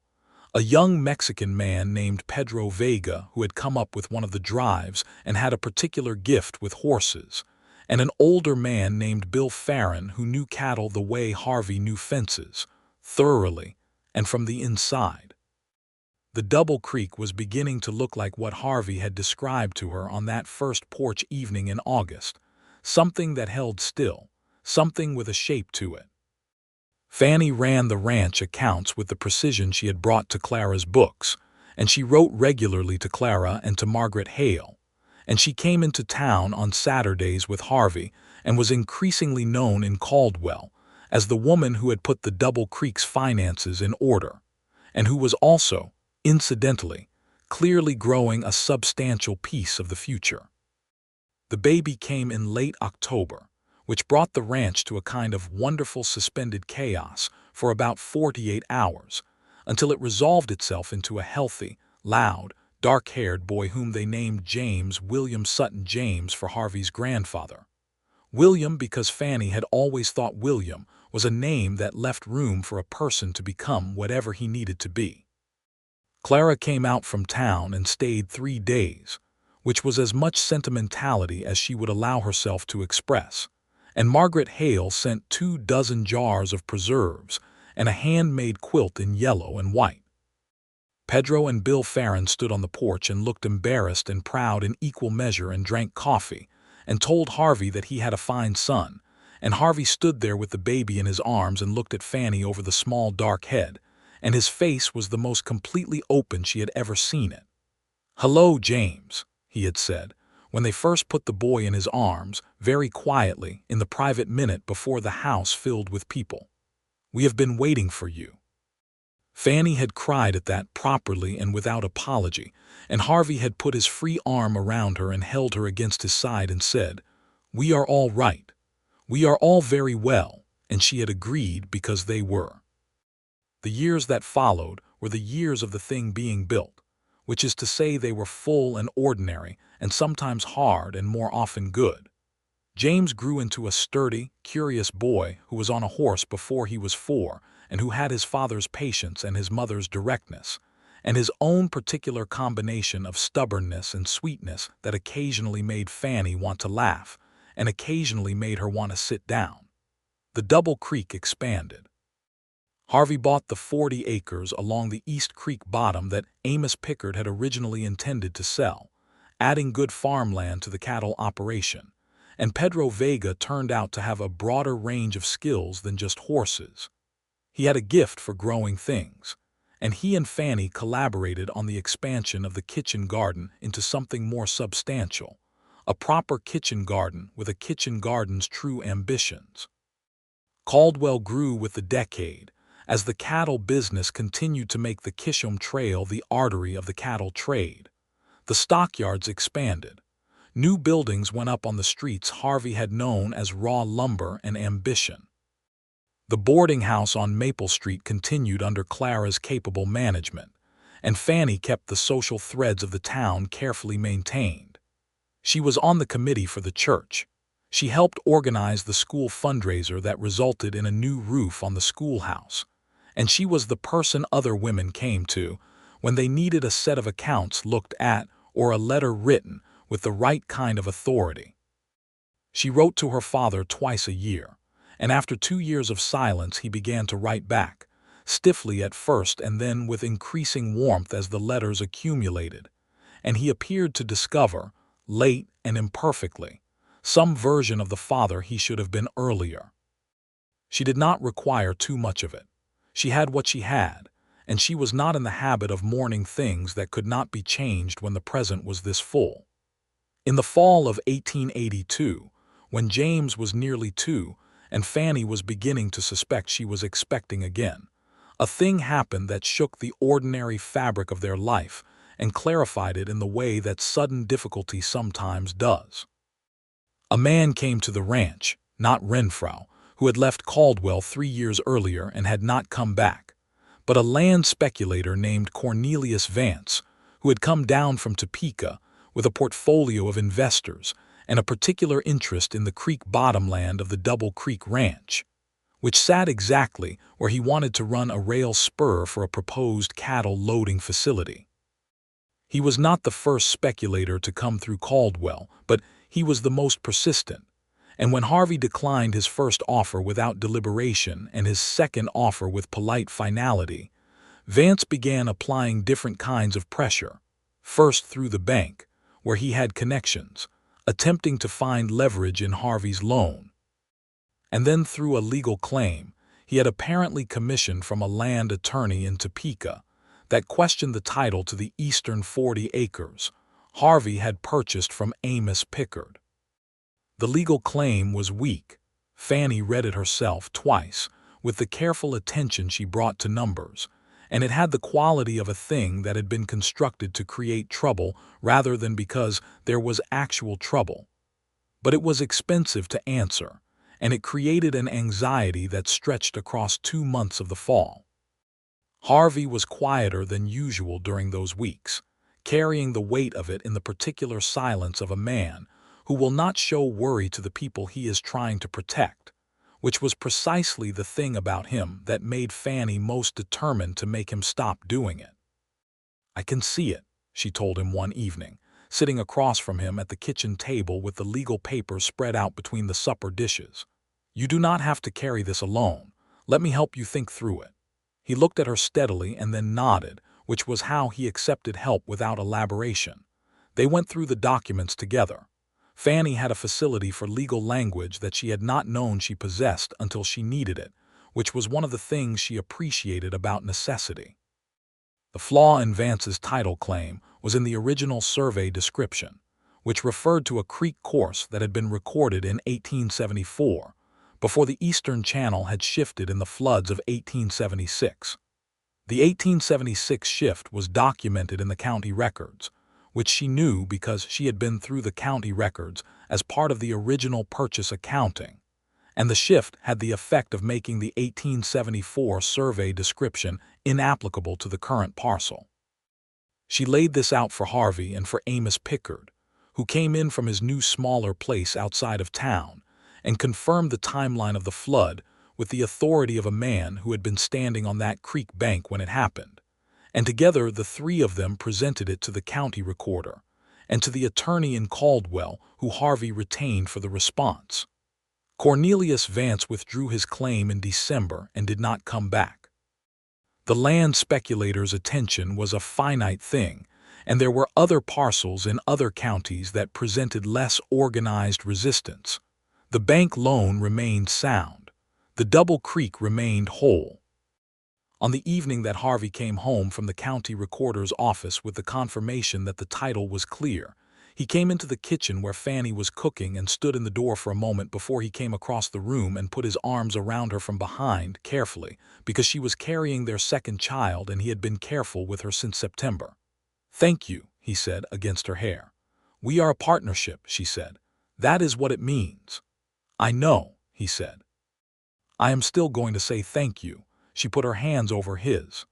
A young Mexican man named Pedro Vega, who had come up with one of the drives and had a particular gift with horses, and an older man named Bill Farron, who knew cattle the way Harvey knew fences, thoroughly and from the inside. The Double Creek was beginning to look like what Harvey had described to her on that first porch evening in August, something that held still, something with a shape to it. Fannie ran the ranch accounts with the precision she had brought to Clara's books, and she wrote regularly to Clara and to Margaret Hale, and she came into town on Saturdays with Harvey and was increasingly known in Caldwell as the woman who had put the Double Creek's finances in order, and who was also, incidentally, clearly growing a substantial piece of the future. The baby came in late October, which brought the ranch to a kind of wonderful suspended chaos for about 48 hours, until it resolved itself into a healthy, loud, dark-haired boy whom they named James William Sutton James for Harvey's grandfather. William because Fannie had always thought William was a name that left room for a person to become whatever he needed to be. Clara came out from town and stayed 3 days, which was as much sentimentality as she would allow herself to express, and Margaret Hale sent 24 jars of preserves and a handmade quilt in yellow and white. Pedro and Bill Farron stood on the porch and looked embarrassed and proud in equal measure and drank coffee and told Harvey that he had a fine son, and Harvey stood there with the baby in his arms and looked at Fannie over the small dark head, and his face was the most completely open she had ever seen it. "Hello, James," he had said, when they first put the boy in his arms, very quietly, in the private minute before the house filled with people. "We have been waiting for you." Fannie had cried at that properly and without apology, and Harvey had put his free arm around her and held her against his side and said, "We are all right. We are all very well," and she had agreed because they were. The years that followed were the years of the thing being built, which is to say they were full and ordinary and sometimes hard and more often good. James grew into a sturdy, curious boy who was on a horse before he was 4 and who had his father's patience and his mother's directness, and his own particular combination of stubbornness and sweetness that occasionally made Fannie want to laugh and occasionally made her want to sit down. The Double Creek expanded. Harvey bought the 40 acres along the East Creek bottom that Amos Pickard had originally intended to sell, adding good farmland to the cattle operation, and Pedro Vega turned out to have a broader range of skills than just horses. He had a gift for growing things, and he and Fannie collaborated on the expansion of the kitchen garden into something more substantial, a proper kitchen garden with a kitchen garden's true ambitions. Caldwell grew with the decade, as the cattle business continued to make the Kishom Trail the artery of the cattle trade. The stockyards expanded. New buildings went up on the streets Harvey had known as raw lumber and ambition. The boarding house on Maple Street continued under Clara's capable management, and Fannie kept the social threads of the town carefully maintained. She was on the committee for the church. She helped organize the school fundraiser that resulted in a new roof on the schoolhouse, and she was the person other women came to when they needed a set of accounts looked at or a letter written with the right kind of authority. She wrote to her father twice a year, and after 2 years of silence he began to write back, stiffly at first and then with increasing warmth as the letters accumulated, and he appeared to discover, late and imperfectly, some version of the father he should have been earlier. She did not require too much of it. She had what she had, and she was not in the habit of mourning things that could not be changed when the present was this full. In the fall of 1882, when James was nearly 2, and Fannie was beginning to suspect she was expecting again, a thing happened that shook the ordinary fabric of their life and clarified it in the way that sudden difficulty sometimes does. A man came to the ranch, not Renfrew, who had left Caldwell 3 years earlier and had not come back, but a land speculator named Cornelius Vance, who had come down from Topeka with a portfolio of investors and a particular interest in the creek bottomland of the Double Creek Ranch, which sat exactly where he wanted to run a rail spur for a proposed cattle loading facility. He was not the first speculator to come through Caldwell, but he was the most persistent, and when Harvey declined his first offer without deliberation and his second offer with polite finality, Vance began applying different kinds of pressure, first through the bank, where he had connections, attempting to find leverage in Harvey's loan, and then through a legal claim he had apparently commissioned from a land attorney in Topeka that questioned the title to the eastern 40 acres Harvey had purchased from Amos Pickard. The legal claim was weak. Fannie read it herself twice with the careful attention she brought to numbers, and it had the quality of a thing that had been constructed to create trouble rather than because there was actual trouble. But it was expensive to answer, and it created an anxiety that stretched across 2 months of the fall. Harvey was quieter than usual during those weeks, carrying the weight of it in the particular silence of a man who will not show worry to the people he is trying to protect, which was precisely the thing about him that made Fannie most determined to make him stop doing it. "I can see it," she told him one evening, sitting across from him at the kitchen table with the legal papers spread out between the supper dishes. "You do not have to carry this alone. Let me help you think through it." He looked at her steadily and then nodded, which was how he accepted help without elaboration. They went through the documents together. Fannie had a facility for legal language that she had not known she possessed until she needed it, which was one of the things she appreciated about necessity. The flaw in Vance's title claim was in the original survey description, which referred to a creek course that had been recorded in 1874, before the Eastern Channel had shifted in the floods of 1876. The 1876 shift was documented in the county records, which she knew because she had been through the county records as part of the original purchase accounting, and the shift had the effect of making the 1874 survey description inapplicable to the current parcel. She laid this out for Harvey and for Amos Pickard, who came in from his new smaller place outside of town, and confirmed the timeline of the flood with the authority of a man who had been standing on that creek bank when it happened, and together the three of them presented it to the county recorder and to the attorney in Caldwell who Harvey retained for the response. Cornelius Vance withdrew his claim in December and did not come back. The land speculator's attention was a finite thing, and there were other parcels in other counties that presented less organized resistance. The bank loan remained sound. The Double Creek remained whole. On the evening that Harvey came home from the county recorder's office with the confirmation that the title was clear, he came into the kitchen where Fannie was cooking and stood in the door for a moment before he came across the room and put his arms around her from behind, carefully, because she was carrying their second child and he had been careful with her since September. "Thank you," he said, against her hair. "We are a partnership," she said. "That is what it means." "I know," he said. "I am still going to say thank you." She put her hands over his.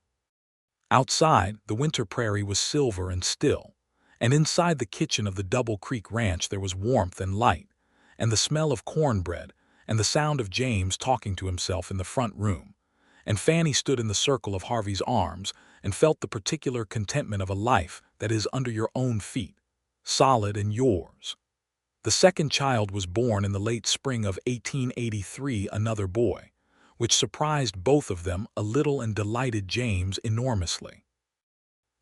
Outside, the winter prairie was silver and still, and inside the kitchen of the Double Creek Ranch there was warmth and light, and the smell of cornbread, and the sound of James talking to himself in the front room, and Fannie stood in the circle of Harvey's arms and felt the particular contentment of a life that is under your own feet, solid and yours. The second child was born in the late spring of 1883, another boy, which surprised both of them a little and delighted James enormously.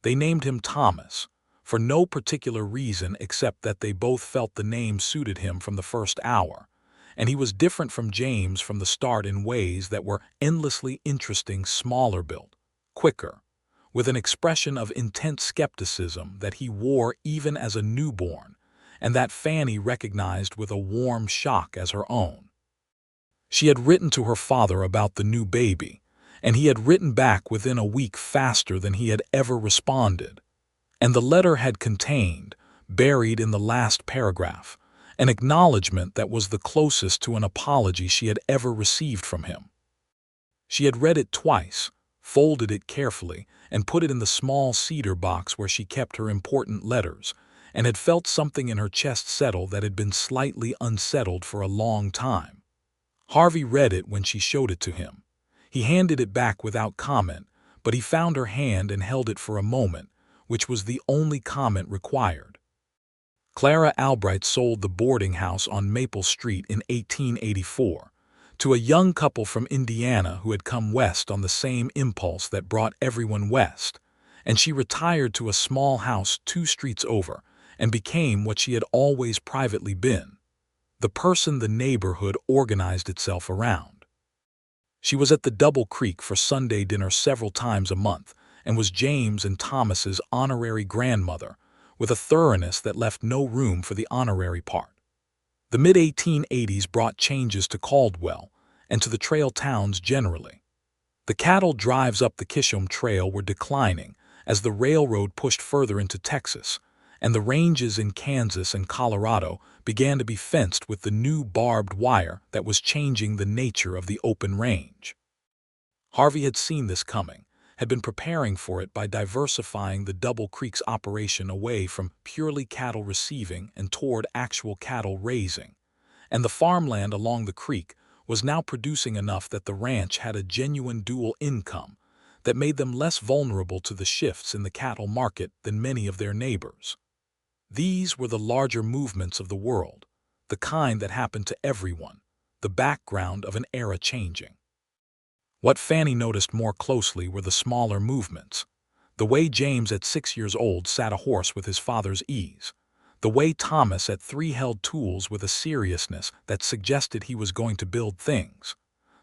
They named him Thomas, for no particular reason except that they both felt the name suited him from the first hour, and he was different from James from the start in ways that were endlessly interesting, smaller built, quicker, with an expression of intense skepticism that he wore even as a newborn, and that Fannie recognized with a warm shock as her own. She had written to her father about the new baby, and he had written back within a week faster than he had ever responded. And the letter had contained, buried in the last paragraph, an acknowledgment that was the closest to an apology she had ever received from him. She had read it twice, folded it carefully, and put it in the small cedar box where she kept her important letters, and had felt something in her chest settle that had been slightly unsettled for a long time. Harvey read it when she showed it to him. He handed it back without comment, but he found her hand and held it for a moment, which was the only comment required. Clara Albright sold the boarding house on Maple Street in 1884 to a young couple from Indiana who had come west on the same impulse that brought everyone west, and she retired to a small house 2 streets over and became what she had always privately been, the person the neighborhood organized itself around. She was at the Double Creek for Sunday dinner several times a month and was James and Thomas's honorary grandmother, with a thoroughness that left no room for the honorary part. The mid-1880s brought changes to Caldwell and to the trail towns generally. The cattle drives up the Kishom Trail were declining as the railroad pushed further into Texas, and the ranges in Kansas and Colorado began to be fenced with the new barbed wire that was changing the nature of the open range. Harvey had seen this coming, had been preparing for it by diversifying the Double Creek's operation away from purely cattle receiving and toward actual cattle raising, and the farmland along the creek was now producing enough that the ranch had a genuine dual income that made them less vulnerable to the shifts in the cattle market than many of their neighbors. These were the larger movements of the world, the kind that happened to everyone, the background of an era changing. What Fannie noticed more closely were the smaller movements, the way James at 6 years old sat a horse with his father's ease, the way Thomas at 3 held tools with a seriousness that suggested he was going to build things,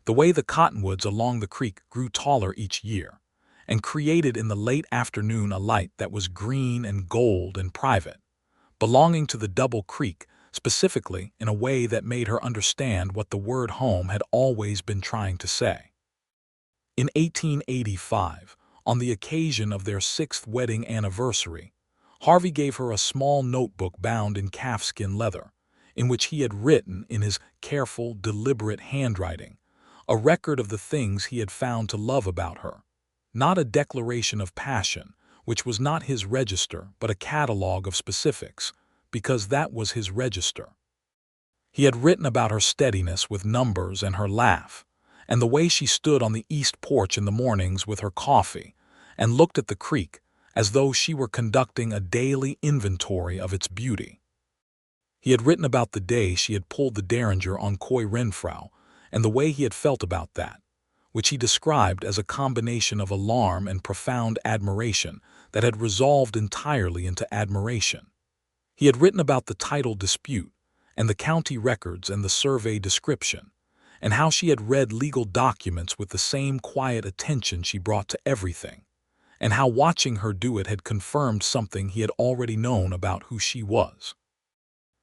the way the cottonwoods along the creek grew taller each year, and created in the late afternoon a light that was green and gold and private, belonging to the Double Creek specifically in a way that made her understand what the word home had always been trying to say. In 1885, on the occasion of their 6th wedding anniversary, Harvey gave her a small notebook bound in calfskin leather, in which he had written in his careful, deliberate handwriting a record of the things he had found to love about her, not a declaration of passion, which was not his register, but a catalog of specifics, because that was his register. He had written about her steadiness with numbers and her laugh, and the way she stood on the east porch in the mornings with her coffee and looked at the creek as though she were conducting a daily inventory of its beauty. He had written about the day she had pulled the derringer on Coy Renfrew and the way he had felt about that, which he described as a combination of alarm and profound admiration that had resolved entirely into admiration. He had written about the title dispute and the county records and the survey description, and how she had read legal documents with the same quiet attention she brought to everything, and how watching her do it had confirmed something he had already known about who she was.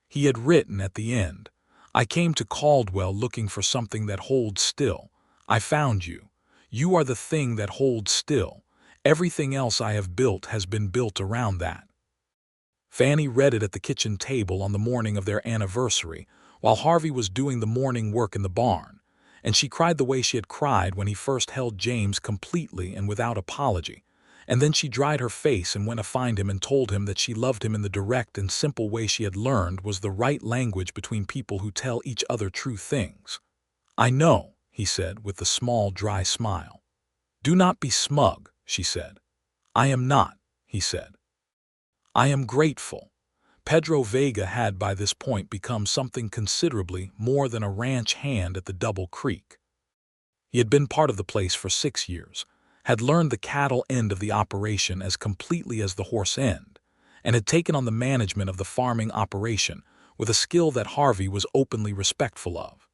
He had written at the end, "I came to Caldwell looking for something that holds still. I found you. You are the thing that holds still. Everything else I have built has been built around that." Fannie read it at the kitchen table on the morning of their anniversary while Harvey was doing the morning work in the barn, and she cried the way she had cried when he first held James completely and without apology, and then she dried her face and went to find him and told him that she loved him in the direct and simple way she had learned was the right language between people who tell each other true things. "I know," he said with a small dry smile. "Do not be smug," she said. "I am not," he said. "I am grateful." Pedro Vega had by this point become something considerably more than a ranch hand at the Double Creek. He had been part of the place for 6 years, had learned the cattle end of the operation as completely as the horse end, and had taken on the management of the farming operation with a skill that Harvey was openly respectful of.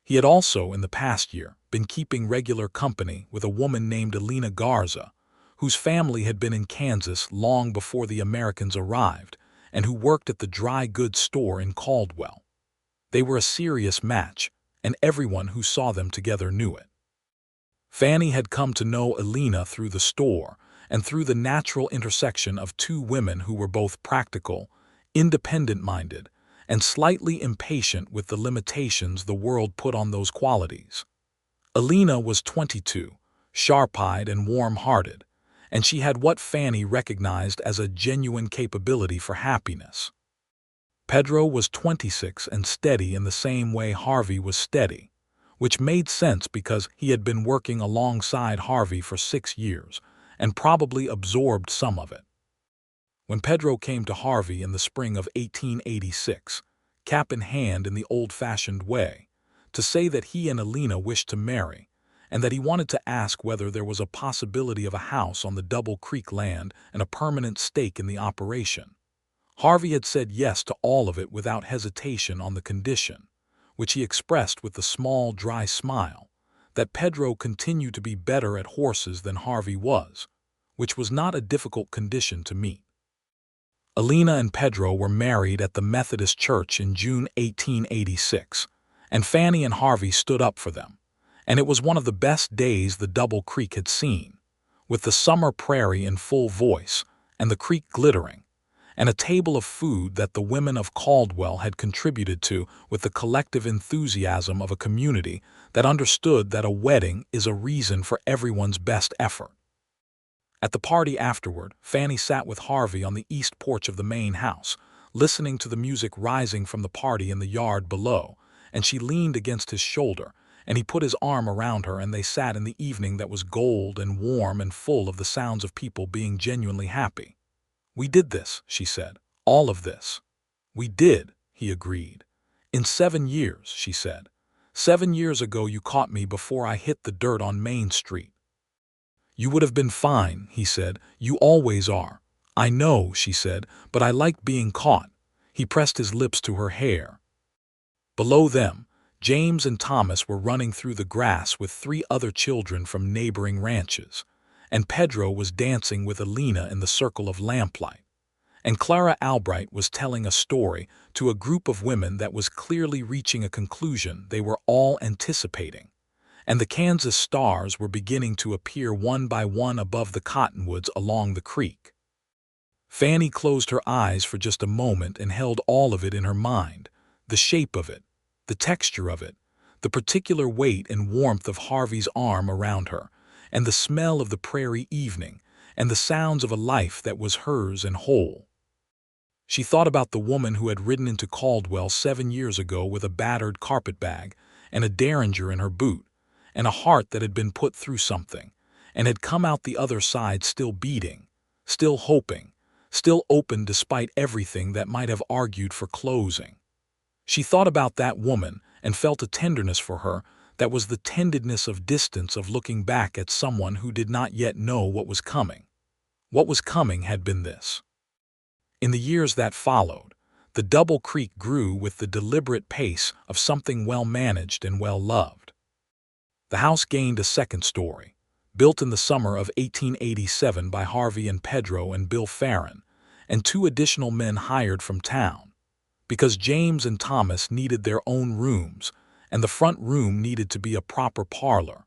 He had also, in the past year, been keeping regular company with a woman named Elena Garza, whose family had been in Kansas long before the Americans arrived, and who worked at the dry goods store in Caldwell. They were a serious match, and everyone who saw them together knew it. Fannie had come to know Elena through the store and through the natural intersection of 2 women who were both practical, independent-minded, and slightly impatient with the limitations the world put on those qualities. Elena was 22, sharp-eyed and warm-hearted, and she had what Fannie recognized as a genuine capability for happiness. Pedro was 26 and steady in the same way Harvey was steady, which made sense because he had been working alongside Harvey for 6 years and probably absorbed some of it. When Pedro came to Harvey in the spring of 1886, cap in hand in the old-fashioned way, to say that he and Elena wished to marry, and that he wanted to ask whether there was a possibility of a house on the Double Creek land and a permanent stake in the operation, Harvey had said yes to all of it without hesitation on the condition, which he expressed with the small, dry smile, that Pedro continued to be better at horses than Harvey was, which was not a difficult condition to meet. Elena and Pedro were married at the Methodist Church in June 1886, and Fannie and Harvey stood up for them, and it was one of the best days the Double Creek had seen, with the summer prairie in full voice, and the creek glittering, and a table of food that the women of Caldwell had contributed to with the collective enthusiasm of a community that understood that a wedding is a reason for everyone's best effort. At the party afterward, Fannie sat with Harvey on the east porch of the main house, listening to the music rising from the party in the yard below, and she leaned against his shoulder, and he put his arm around her, and they sat in the evening that was gold and warm and full of the sounds of people being genuinely happy. "We did this," she said. "All of this." "We did," he agreed. "In 7 years," she said. 7 years ago you caught me before I hit the dirt on Main Street." "You would have been fine," he said. "You always are." "I know," she said, "but I like being caught." He pressed his lips to her hair. Below them, James and Thomas were running through the grass with 3 other children from neighboring ranches, and Pedro was dancing with Alina in the circle of lamplight, and Clara Albright was telling a story to a group of women that was clearly reaching a conclusion they were all anticipating, and the Kansas stars were beginning to appear one by one above the cottonwoods along the creek. Fannie closed her eyes for just a moment and held all of it in her mind, the shape of it, the texture of it, the particular weight and warmth of Harvey's arm around her, and the smell of the prairie evening, and the sounds of a life that was hers and whole. She thought about the woman who had ridden into Caldwell 7 years ago with a battered carpetbag and a derringer in her boot, and a heart that had been put through something, and had come out the other side still beating, still hoping, still open despite everything that might have argued for closing. She thought about that woman and felt a tenderness for her that was the tenderness of distance, of looking back at someone who did not yet know what was coming. What was coming had been this. In the years that followed, the Double Creek grew with the deliberate pace of something well managed and well loved. The house gained a second story, built in the summer of 1887 by Harvey and Pedro and Bill Farron, and 2 additional men hired from town, because James and Thomas needed their own rooms, and the front room needed to be a proper parlor,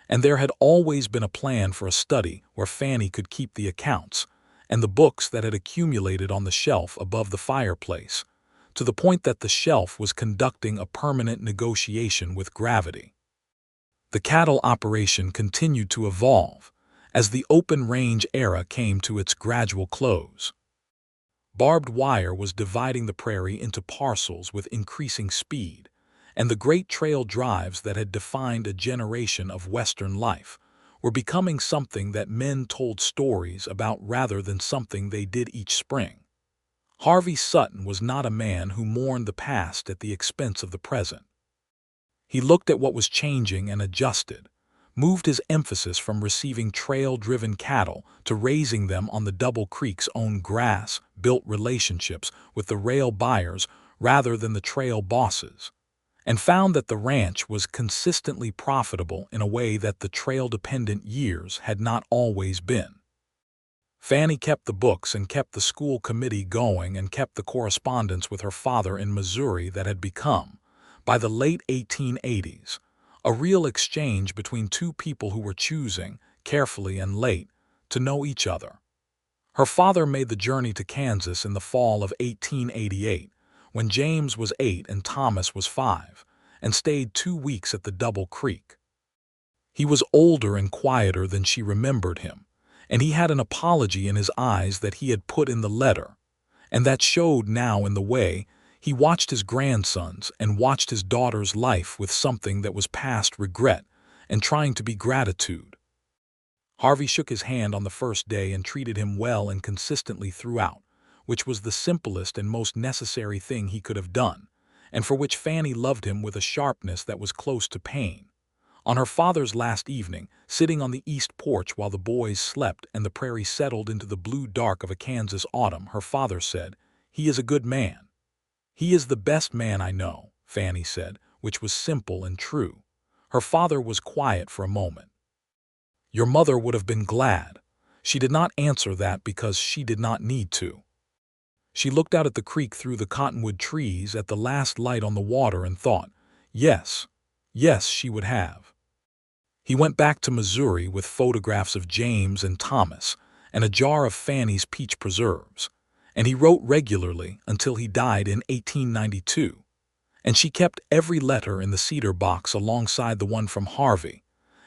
and there had always been a plan for a study where Fannie could keep the accounts and the books that had accumulated on the shelf above the fireplace, to the point that the shelf was conducting a permanent negotiation with gravity. The cattle operation continued to evolve as the open-range era came to its gradual close. Barbed wire was dividing the prairie into parcels with increasing speed, and the great trail drives that had defined a generation of Western life were becoming something that men told stories about rather than something they did each spring. Harvey Sutton was not a man who mourned the past at the expense of the present. He looked at what was changing and adjusted, moved his emphasis from receiving trail-driven cattle to raising them on the Double Creek's own grass-built relationships with the rail buyers rather than the trail bosses, and found that the ranch was consistently profitable in a way that the trail-dependent years had not always been. Fannie kept the books and kept the school committee going and kept the correspondence with her father in Missouri that had become, by the late 1880s, a real exchange between 2 people who were choosing, carefully and late, to know each other. Her father made the journey to Kansas in the fall of 1888, when James was 8 and Thomas was 5, and stayed 2 weeks at the Double Creek. He was older and quieter than she remembered him, and he had an apology in his eyes that he had put in the letter, and that showed now in the way he watched his grandsons and watched his daughter's life with something that was past regret and trying to be gratitude. Harvey shook his hand on the first day and treated him well and consistently throughout, which was the simplest and most necessary thing he could have done, and for which Fannie loved him with a sharpness that was close to pain. On her father's last evening, sitting on the east porch while the boys slept and the prairie settled into the blue dark of a Kansas autumn, her father said, "He is a good man." "He is the best man I know," Fannie said, which was simple and true. Her father was quiet for a moment. "Your mother would have been glad." She did not answer that because she did not need to. She looked out at the creek through the cottonwood trees at the last light on the water and thought, yes, yes, she would have. He went back to Missouri with photographs of James and Thomas and a jar of Fannie's peach preserves, and he wrote regularly until he died in 1892. And she kept every letter in the cedar box alongside the one from Harvey,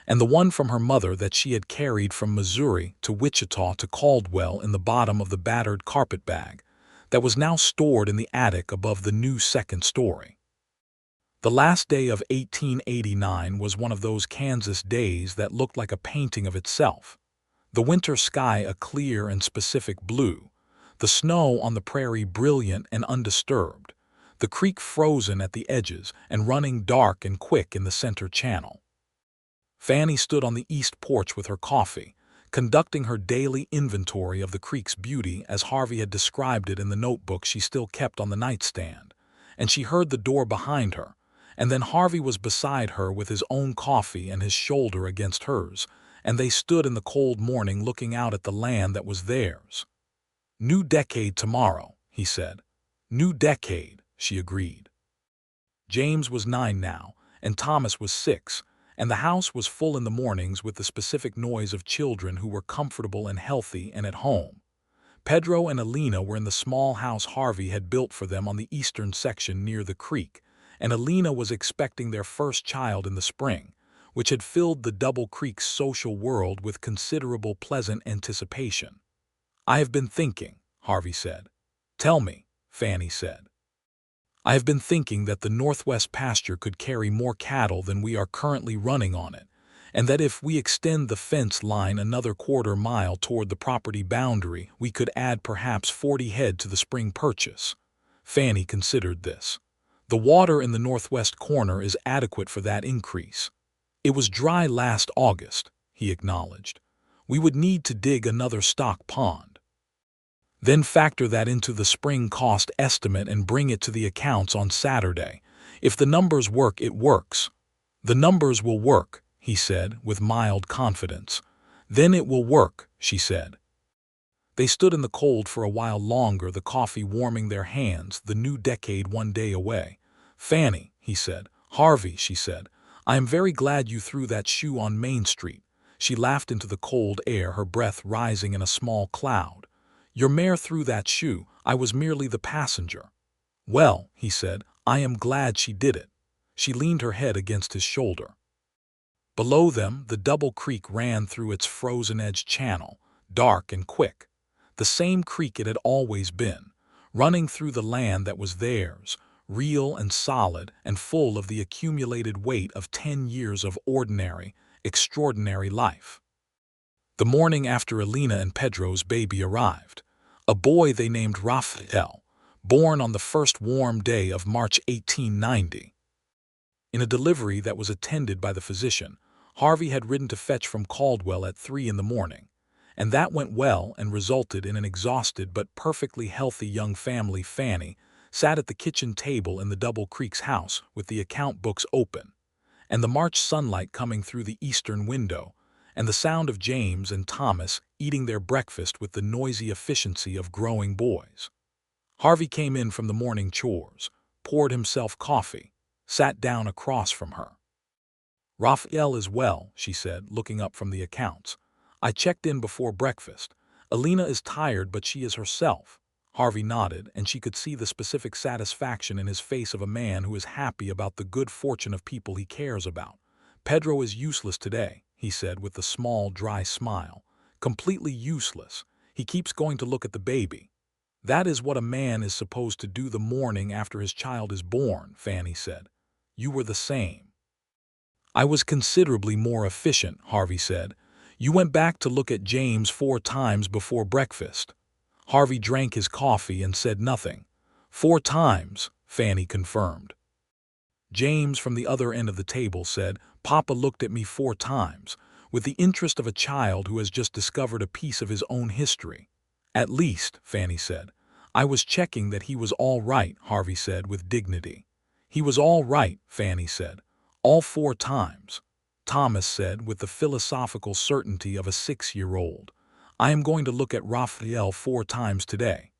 and the one from her mother that she had carried from Missouri to Wichita to Caldwell in the bottom of the battered carpetbag that was now stored in the attic above the new second story. The last day of 1889 was one of those Kansas days that looked like a painting of itself. The winter sky a clear and specific blue, the snow on the prairie brilliant and undisturbed, the creek frozen at the edges and running dark and quick in the center channel. Fannie stood on the east porch with her coffee, conducting her daily inventory of the creek's beauty as Harvey had described it in the notebook she still kept on the nightstand, and she heard the door behind her, and then Harvey was beside her with his own coffee and his shoulder against hers, and they stood in the cold morning looking out at the land that was theirs. "New decade tomorrow," he said. "New decade," she agreed. James was 9 now, and Thomas was 6, and the house was full in the mornings with the specific noise of children who were comfortable and healthy and at home. Pedro and Alina were in the small house Harvey had built for them on the eastern section near the creek, and Alina was expecting their first child in the spring, which had filled the Double Creek's social world with considerable pleasant anticipation. "I have been thinking," Harvey said. "Tell me," Fannie said. "I have been thinking that the northwest pasture could carry more cattle than we are currently running on it, and that if we extend the fence line another quarter-mile toward the property boundary, we could add perhaps 40 head to the spring purchase." Fannie considered this. "The water in the northwest corner is adequate for that increase." "It was dry last August," he acknowledged. "We would need to dig another stock pond." "Then factor that into the spring cost estimate and bring it to the accounts on Saturday. If the numbers work, it works." "The numbers will work," he said with mild confidence. "Then it will work," she said. They stood in the cold for a while longer, the coffee warming their hands, the new decade one day away. "Fannie," he said. "Harvey," she said, "I am very glad you threw that shoe on Main Street." She laughed into the cold air, her breath rising in a small cloud. "Your mare threw that shoe. I was merely the passenger." "Well," he said, "I am glad she did it." She leaned her head against his shoulder. Below them, the Double Creek ran through its frozen-edge channel, dark and quick. The same creek it had always been, running through the land that was theirs, real and solid and full of the accumulated weight of 10 years of ordinary, extraordinary life. The morning after Alina and Pedro's baby arrived, a boy they named Raphael, born on the first warm day of March 1890. In a delivery that was attended by the physician, Harvey had ridden to fetch from Caldwell at 3 in the morning, and that went well and resulted in an exhausted but perfectly healthy young family. Fannie sat at the kitchen table in the Double Creek's house with the account books open, and the March sunlight coming through the eastern window, and the sound of James and Thomas eating their breakfast with the noisy efficiency of growing boys. Harvey came in from the morning chores, poured himself coffee, sat down across from her. "Raphael is well," she said, looking up from the accounts. "I checked in before breakfast. Alina is tired, but she is herself." Harvey nodded, and she could see the specific satisfaction in his face of a man who is happy about the good fortune of people he cares about. "Pedro is useless today," he said with a small, dry smile. "Completely useless. He keeps going to look at the baby." "That is what a man is supposed to do the morning after his child is born," Fannie said. "You were the same." "I was considerably more efficient," Harvey said. "You went back to look at James 4 times before breakfast." Harvey drank his coffee and said nothing. 4 times, Fannie confirmed. James from the other end of the table said, "Papa looked at me 4 times, with the interest of a child who has just discovered a piece of his own history." "At least," Fannie said. "I was checking that he was all right," Harvey said with dignity. "He was all right," Fannie said. "All 4 times." Thomas said with the philosophical certainty of a 6-year-old, "I am going to look at Raphael 4 times today."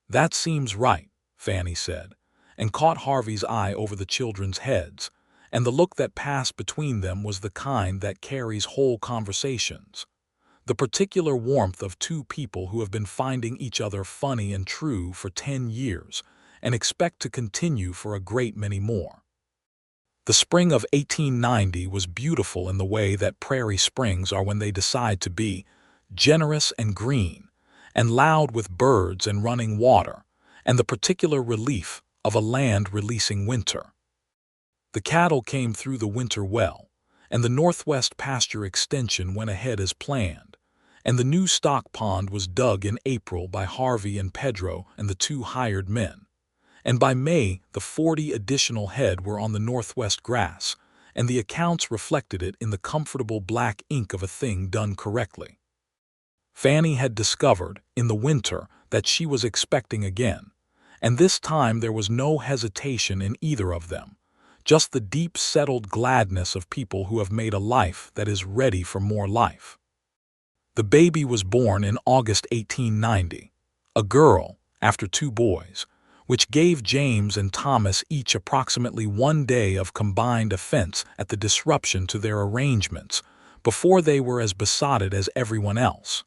"That seems right," Fannie said, and caught Harvey's eye over the children's heads, and the look that passed between them was the kind that carries whole conversations. The particular warmth of two people who have been finding each other funny and true for 10 years and expect to continue for a great many more. The spring of 1890 was beautiful in the way that prairie springs are when they decide to be, generous and green, and loud with birds and running water, and the particular relief of a land releasing winter. The cattle came through the winter well, and the Northwest pasture extension went ahead as planned, and the new stock pond was dug in April by Harvey and Pedro and the two hired men. And by May, the 40 additional head were on the Northwest grass, and the accounts reflected it in the comfortable black ink of a thing done correctly. Fannie had discovered, in the winter, that she was expecting again, and this time there was no hesitation in either of them, just the deep settled gladness of people who have made a life that is ready for more life. The baby was born in August 1890, a girl after two boys, which gave James and Thomas each approximately 1 day of combined offense at the disruption to their arrangements before they were as besotted as everyone else.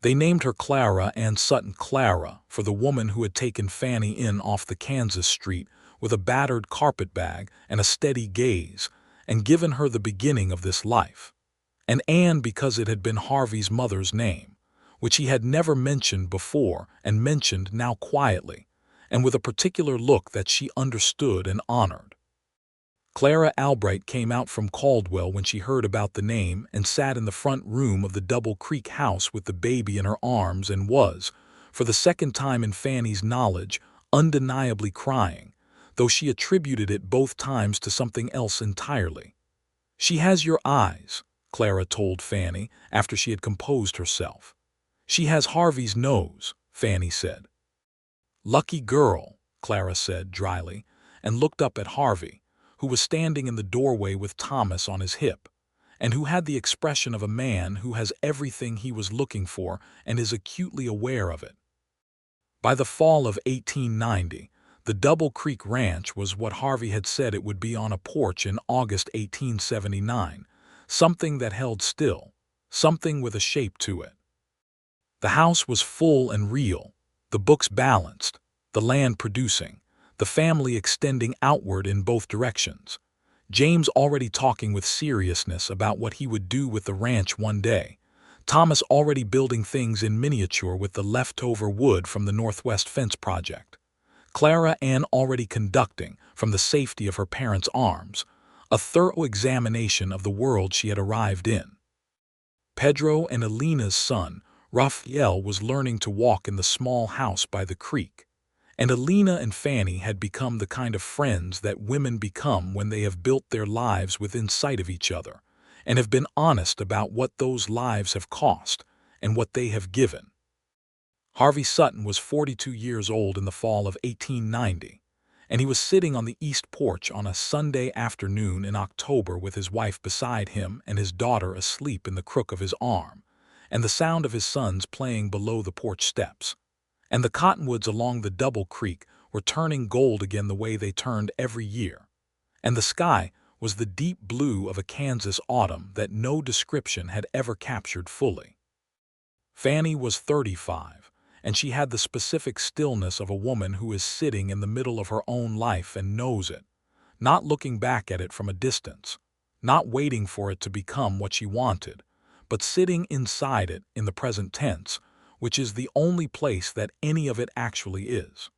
They named her Clara Ann Sutton Clara for the woman who had taken Fannie in off the Kansas street with a battered carpetbag and a steady gaze and given her the beginning of this life, and Ann because it had been Harvey's mother's name, which he had never mentioned before and mentioned now quietly, and with a particular look that she understood and honored. Clara Albright came out from Caldwell when she heard about the name and sat in the front room of the Double Creek house with the baby in her arms and was, for the second time in Fannie's knowledge, undeniably crying, though she attributed it both times to something else entirely. "She has your eyes," Clara told Fannie after she had composed herself. "She has Harvey's nose," Fannie said. "Lucky girl," Clara said dryly, and looked up at Harvey, who was standing in the doorway with Thomas on his hip, and who had the expression of a man who has everything he was looking for and is acutely aware of it. By the fall of 1890, the Double Creek Ranch was what Harvey had said it would be on a porch in August 1879, something that held still, something with a shape to it. The house was full and real, the books balanced, the land producing, the family extending outward in both directions. James already talking with seriousness about what he would do with the ranch one day. Thomas already building things in miniature with the leftover wood from the Northwest fence project. Clara Ann already conducting, from the safety of her parents' arms, a thorough examination of the world she had arrived in. Pedro and Alina's son, Raphael, was learning to walk in the small house by the creek, and Alina and Fannie had become the kind of friends that women become when they have built their lives within sight of each other and have been honest about what those lives have cost and what they have given. Harvey Sutton was 42 years old in the fall of 1890, and he was sitting on the east porch on a Sunday afternoon in October with his wife beside him and his daughter asleep in the crook of his arm, and the sound of his sons playing below the porch steps. And the cottonwoods along the Double Creek were turning gold again the way they turned every year, and the sky was the deep blue of a Kansas autumn that no description had ever captured fully. Fannie was 35, and she had the specific stillness of a woman who is sitting in the middle of her own life and knows it, not looking back at it from a distance, not waiting for it to become what she wanted, but sitting inside it in the present tense, which is the only place that any of it actually is.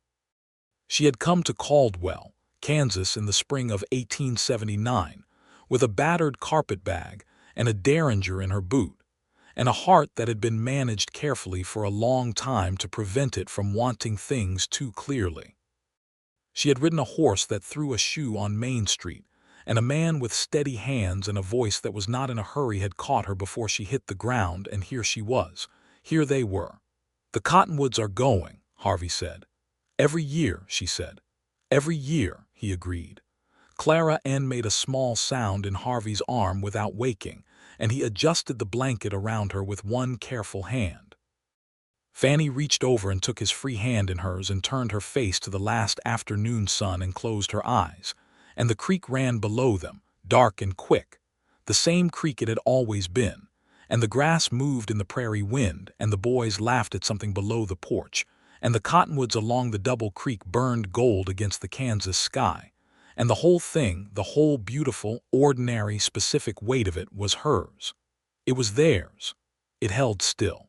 She had come to Caldwell, Kansas in the spring of 1879, with a battered carpetbag and a derringer in her boot, and a heart that had been managed carefully for a long time to prevent it from wanting things too clearly. She had ridden a horse that threw a shoe on Main Street, and a man with steady hands and a voice that was not in a hurry had caught her before she hit the ground, and here she was. Here they were. "The cottonwoods are going," Harvey said. "Every year," she said. "Every year," he agreed. Clara Ann made a small sound in Harvey's arm without waking, and he adjusted the blanket around her with one careful hand. Fannie reached over and took his free hand in hers and turned her face to the last afternoon sun and closed her eyes, and the creek ran below them, dark and quick, the same creek it had always been, and the grass moved in the prairie wind, and the boys laughed at something below the porch, and the cottonwoods along the double creek burned gold against the Kansas sky, and the whole thing, the whole beautiful, ordinary, specific weight of it was hers. It was theirs. It held still.